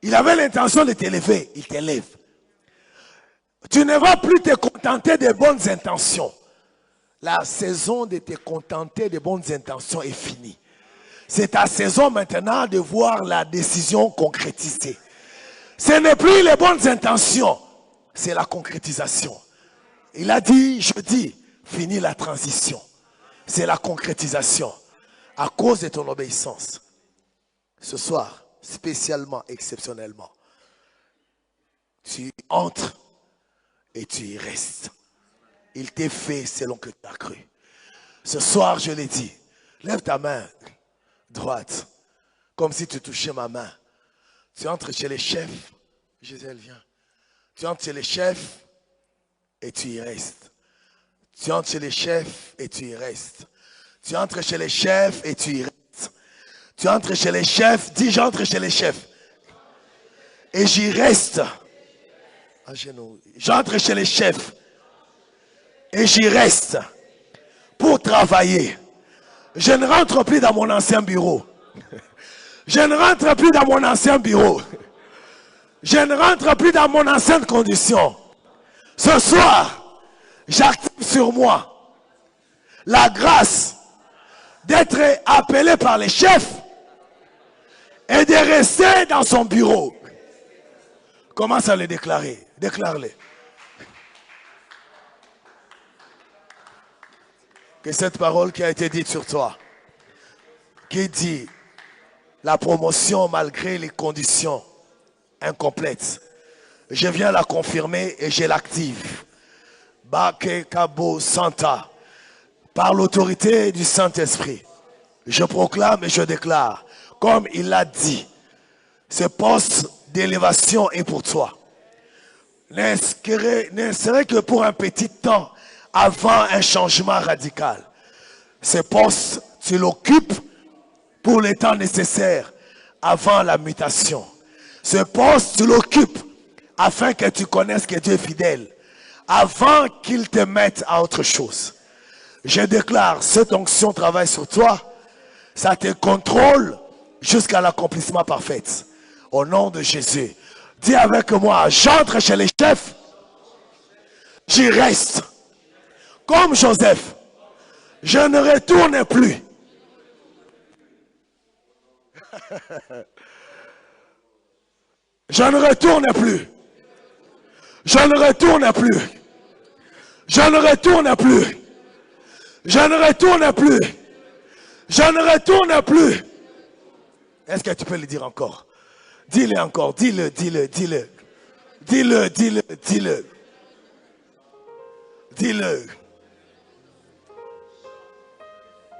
Il avait l'intention de t'élever, il t'élève. Tu ne vas plus te contenter des bonnes intentions. La saison de te contenter des bonnes intentions est finie. C'est ta saison maintenant de voir la décision concrétisée. Ce n'est plus les bonnes intentions, c'est la concrétisation. Il a dit, je dis, fini la transition. C'est la concrétisation à cause de ton obéissance. Ce soir, spécialement, exceptionnellement, tu entres et tu y restes. Il t'est fait selon que tu as cru. Ce soir, je l'ai dit, lève ta main droite, comme si tu touchais ma main. Tu entres chez les chefs, Gisèle, viens. Tu entres chez les chefs et tu y restes. Tu entres chez les chefs et tu y restes. Tu entres chez les chefs et tu y restes. Tu entres chez les chefs, dis j'entre chez les chefs. Et j'y reste. À genoux. J'entre chez les chefs. Et j'y reste pour travailler. Je ne rentre plus dans mon ancien bureau. Je ne rentre plus dans mon ancien bureau. Je ne rentre plus dans mon ancienne condition. Ce soir, j'active sur moi la grâce d'être appelé par les chefs et de rester dans son bureau. Commence à le déclarer. Déclare-le. Que cette parole qui a été dite sur toi, qui dit la promotion malgré les conditions incomplètes, je viens la confirmer et je l'active. Bake Kabo Santa, par l'autorité du Saint-Esprit, je proclame et je déclare, comme il l'a dit, ce poste d'élévation est pour toi. Ne serait que pour un petit temps avant un changement radical. Ce poste, tu l'occupes pour le temps nécessaire avant la mutation. Ce poste, tu l'occupes afin que tu connaisses que Dieu est fidèle, avant qu'il te mette à autre chose. Je déclare, cette onction travaille sur toi, ça te contrôle jusqu'à l'accomplissement parfait. Au nom de Jésus, dis avec moi, j'entre chez les chefs, j'y reste. Comme Joseph, je ne retourne plus. Je ne retourne plus. Je ne retourne plus. Je ne retourne plus. Je ne retourne plus. Je ne retourne plus. Est-ce que tu peux le dire encore? Dis-le encore. Dis-le, dis-le, dis-le. Dis-le, dis-le, dis-le. Dis-le.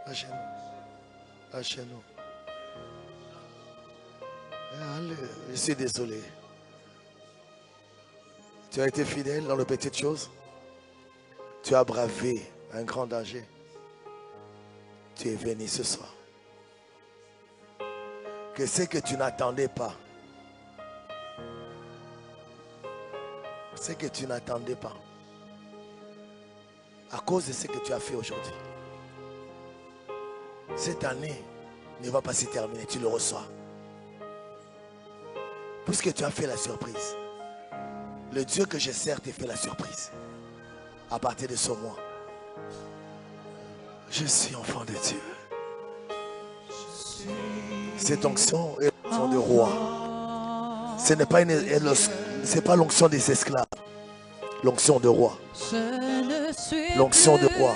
Lâchez-nous. Lâchez-nous. Allez, je suis désolé. Tu as été fidèle dans les petites choses. Tu as bravé un grand danger. Tu es venu ce soir. Que ce que tu n'attendais pas. Ce que tu n'attendais pas. À cause de ce que tu as fait aujourd'hui. Cette année ne va pas se terminer. Tu le reçois. Puisque tu as fait la surprise. Le Dieu que je sers te fait la surprise. À partir de ce mois. Je suis enfant de Dieu. Cette onction est l'onction de roi. Ce n'est pas, pas l'onction des esclaves. L'onction de roi. L'onction de roi.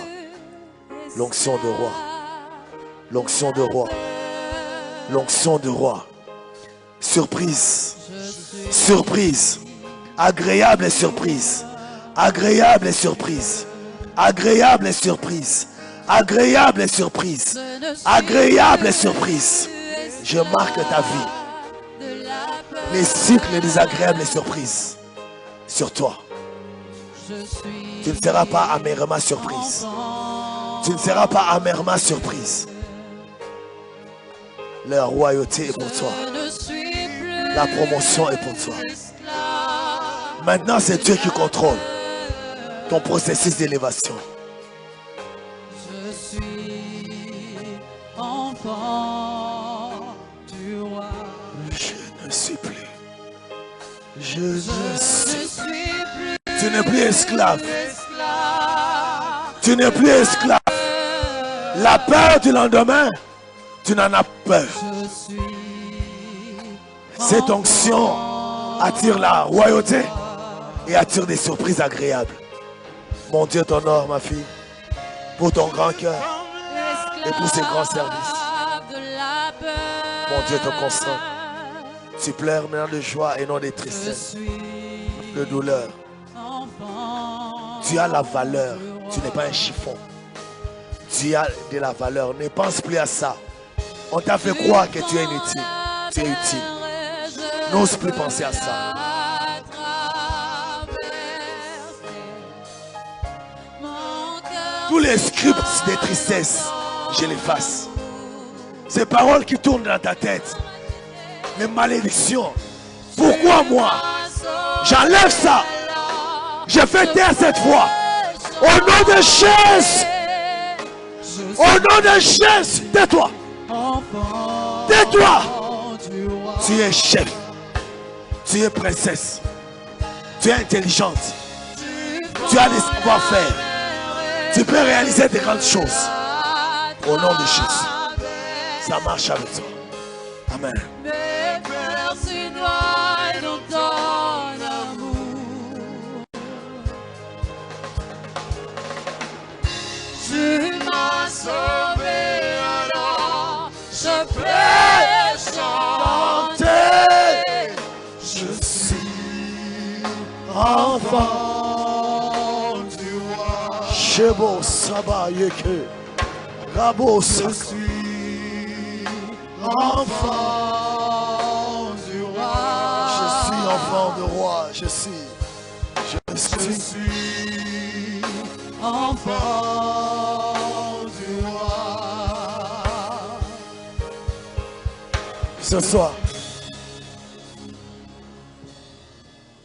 L'onction de roi. L'onction de roi. L'onction de roi. Surprise. Surprise. Agréable surprise. Agréable surprise. Agréable surprise. Agréable surprise. Agréable surprise. Je marque ta vie. Les cycles des agréables surprises sur toi. Tu ne seras pas amèrement surprise. Tu ne seras pas amèrement surprise. La royauté est pour toi. La promotion est pour toi. Maintenant, c'est Dieu qui contrôle ton processus d'élévation. Je suis enfant du roi. Je ne suis plus. Je ne suis plus. Tu n'es plus esclave. Tu n'es plus esclave. La peur du lendemain, tu n'en as peur. Cette onction attire la royauté et attire des surprises agréables. Mon Dieu t'honore, ma fille, pour ton grand cœur et pour ses grands services. Mon Dieu te console. Tu pleures maintenant de joie et non de tristesse, de douleur. Tu as la valeur. Tu n'es pas un chiffon. Tu as de la valeur. Ne pense plus à ça. On t'a fait croire que tu es inutile. Tu es utile. N'ose plus penser à ça. Tous les scripts de tristesse, je les fasse. Ces paroles qui tournent dans ta tête, les malédictions. Pourquoi moi? J'enlève ça. Je fais taire cette fois. Au nom de Jésus. Au nom de Jésus. Tais-toi. Tais-toi. Tu es chef. Tu es princesse. Tu es intelligente. Tu as des savoir-faire. Tu peux réaliser des grandes choses. Au nom de Jésus. Ça marche avec toi. Amen. Tu m'as sauvé, alors je peux chanter. Je suis enfant du roi. Shebo Saba Yeke. Rabo Saka. Je suis enfant du roi. Je suis enfant de roi. Je suis enfant du roi.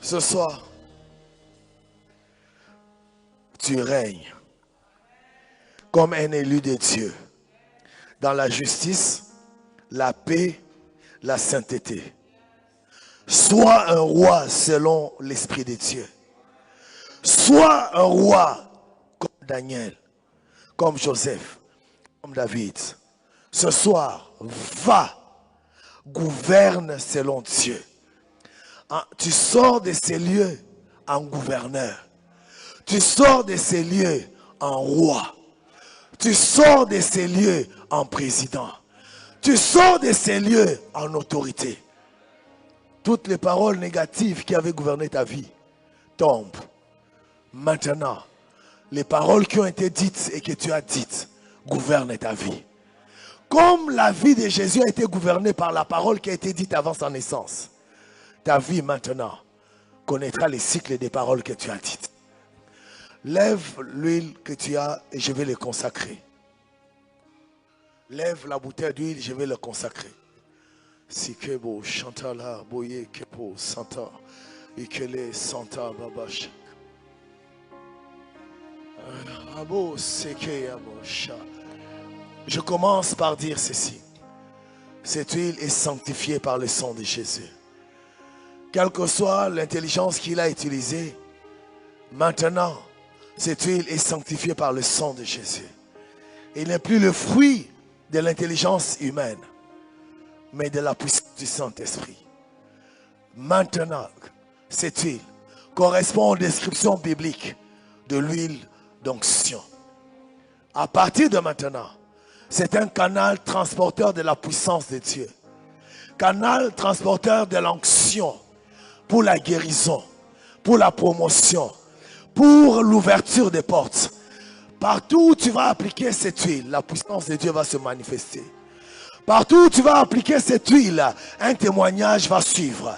Ce soir, tu règnes comme un élu de Dieu dans la justice, la paix, la sainteté. Sois un roi selon l'Esprit de Dieu. Sois un roi comme Daniel, comme Joseph, comme David. Ce soir, va, gouverne selon Dieu. Tu sors de ces lieux en gouverneur. Tu sors de ces lieux en roi. Tu sors de ces lieux en président. Tu sors de ces lieux en autorité. Toutes les paroles négatives qui avaient gouverné ta vie tombent. Maintenant, les paroles qui ont été dites et que tu as dites gouverne ta vie. Comme la vie de Jésus a été gouvernée par la parole qui a été dite avant sa naissance, ta vie maintenant connaîtra les cycles des paroles que tu as dites. Lève l'huile que tu as et je vais le consacrer. Lève la bouteille d'huile, je vais le consacrer. Si que beau chanta là, boye que beau santa, et que les santa babache. Abo seke abo cha. Je commence par dire ceci. Cette huile est sanctifiée par le sang de Jésus. Quelle que soit l'intelligence qu'il a utilisée, maintenant, cette huile est sanctifiée par le sang de Jésus. Il n'est plus le fruit de l'intelligence humaine, mais de la puissance du Saint-Esprit. Maintenant, cette huile correspond aux descriptions bibliques de l'huile d'onction. À partir de maintenant, c'est un canal transporteur de la puissance de Dieu. Canal transporteur de l'onction pour la guérison, pour la promotion, pour l'ouverture des portes. Partout où tu vas appliquer cette huile, la puissance de Dieu va se manifester. Partout où tu vas appliquer cette huile, un témoignage va suivre.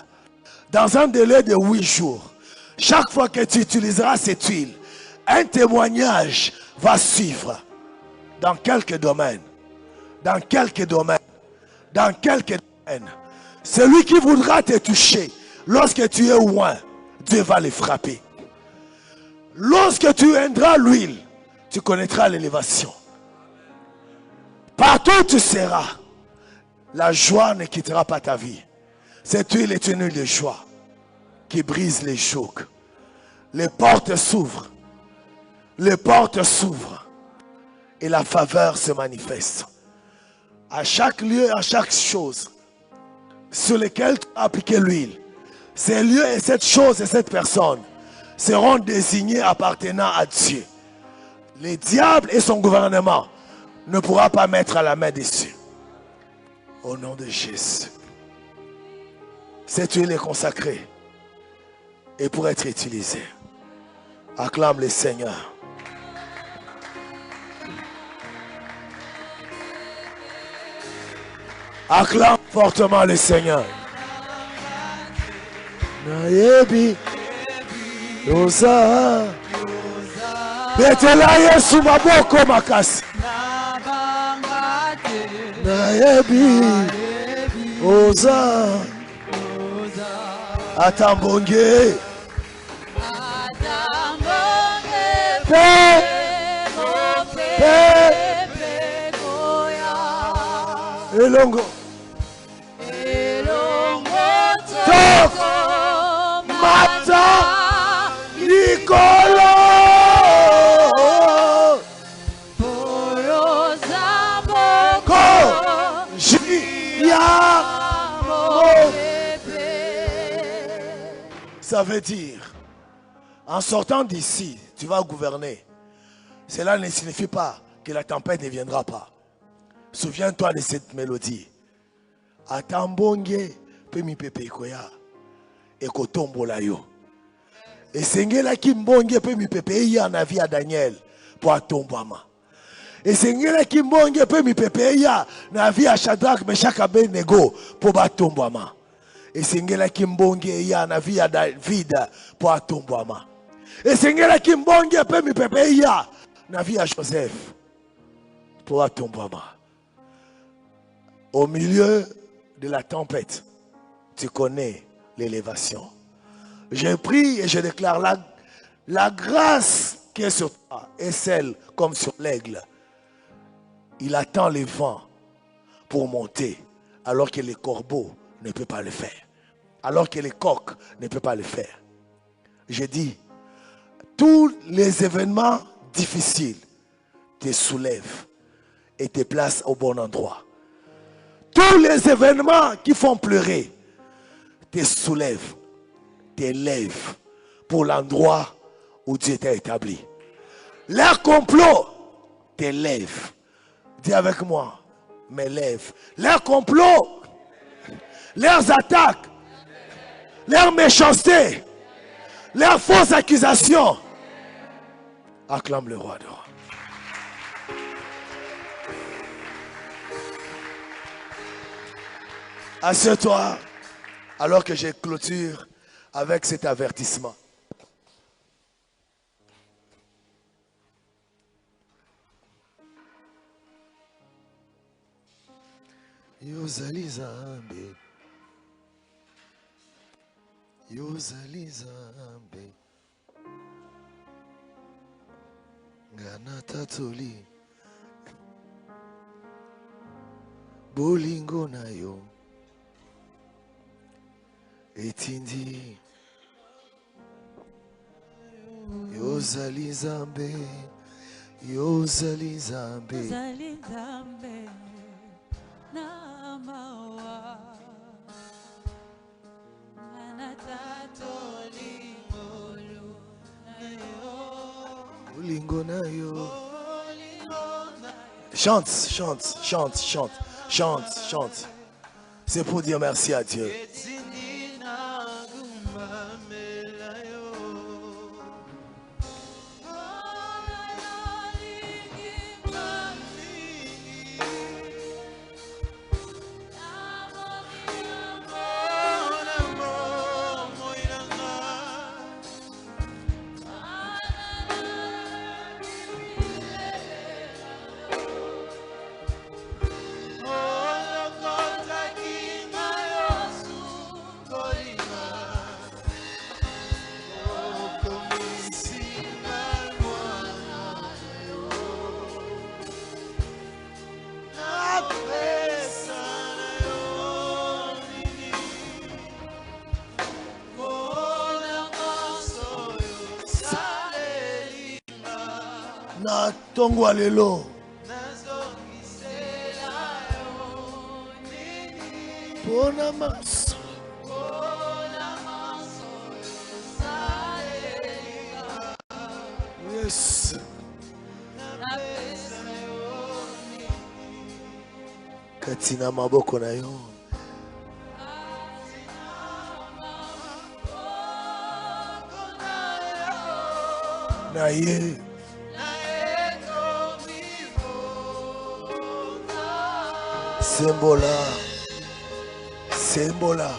Dans un délai de 8 jours, chaque fois que tu utiliseras cette huile, un témoignage va suivre. Dans quelques domaines. Dans quelques domaines. Dans quelques domaines. Celui qui voudra te toucher, lorsque tu es loin, Dieu va le frapper. Lorsque tu aimeras l'huile, tu connaîtras l'élévation. Partout où tu seras, la joie ne quittera pas ta vie. Cette huile est une huile de joie qui brise les jougs. Les portes s'ouvrent. Les portes s'ouvrent. Et la faveur se manifeste. À chaque lieu, à chaque chose sur lesquelles tu as appliqué l'huile, ces lieux et cette chose et cette personne seront désignés appartenant à Dieu. Le diable et son gouvernement ne pourra pas mettre la main dessus. Au nom de Jésus. Cette huile est consacrée et pour être utilisée. Acclame le Seigneur. Acclame fortement le Seigneur. Nayebi, Oza, Betela Yesu maboko makasi. Nayebi, Oza, Atambonge, Elongo. Mata Nicolo Ko Jia. Ça veut dire, en sortant d'ici, tu vas gouverner. Cela ne signifie pas que la tempête ne viendra pas. Souviens-toi de cette mélodie. Atambonge pemi pepe koya. Ekotombola yo. Esengela kimbonge pe mipepe ya na vie à Daniel pour atombama. Esengela kimbonge pe mipepe ya na vie à Shadrach, Meshach, Abednego pour batombama. Esengela kimbonge ya na vie à David pour atombama. Esengela kimbonge pe mipepe ya na vie à Joseph pour atombama. Au milieu de la tempête, tu connais l'élévation. Je prie et je déclare la grâce qui est sur toi est celle comme sur l'aigle. Il attend les vents pour monter alors que les corbeaux ne peuvent pas le faire. Alors que les coqs ne peuvent pas le faire. Je dis, tous les événements difficiles te soulèvent et te placent au bon endroit. Tous les événements qui font pleurer te soulèvent, t'élèvent pour l'endroit où Dieu t'a établi. Leur complot t'élève. Dis avec moi, m'élève. Leur complot, leurs attaques, leurs méchancetés, leurs fausses accusations. Acclame le roi de roi. Assieds-toi alors que je clôture avec cet avertissement. Yozali Zambe, Yozali Zambe, Ngana Tatoli, Bolingo na yo, Etindi, Yozali Zambe, Yozali Zambe, Yozali Zambe. Namawa Anatatoli Bolingo na yo. Chante, chante, chante, chante, chante, chante. C'est pour dire merci à Dieu. Na tongwa lelo pona maso yes katina maboko na yo na ye Sembola, Sembola,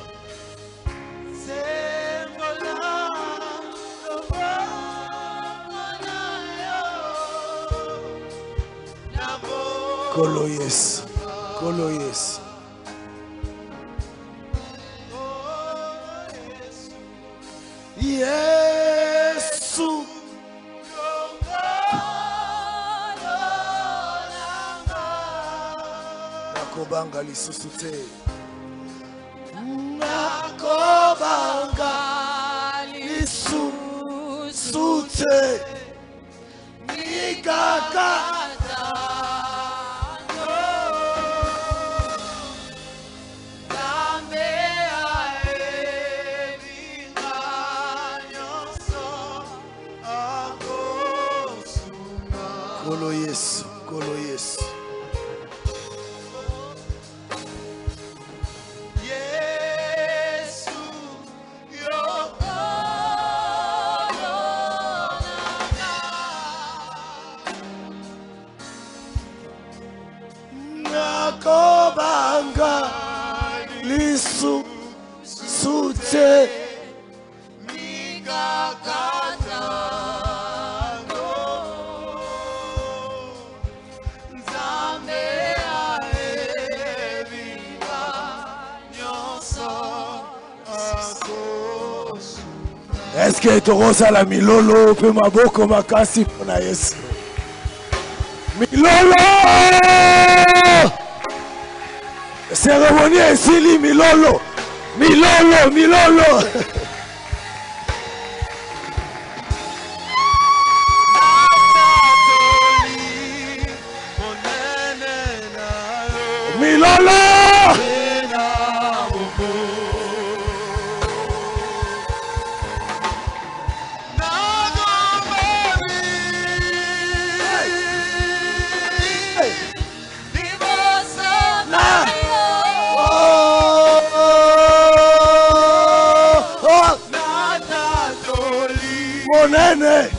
Kolo yes, Kolo yes. Yesu. Nakobanga lisusu te. Nakobanga lisusu te. Nikaka. Kolo Yesu, Kolo Yesu. Nakobanga lisu sute mikakata nzambe aebiba nyonso akosu. Est-ce que tokosala milolo pe maboko makasi mpona Yesu? Milolo! Cérémonie esili milolo. Milolo, milolo. Milolo. Monene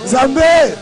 Zambe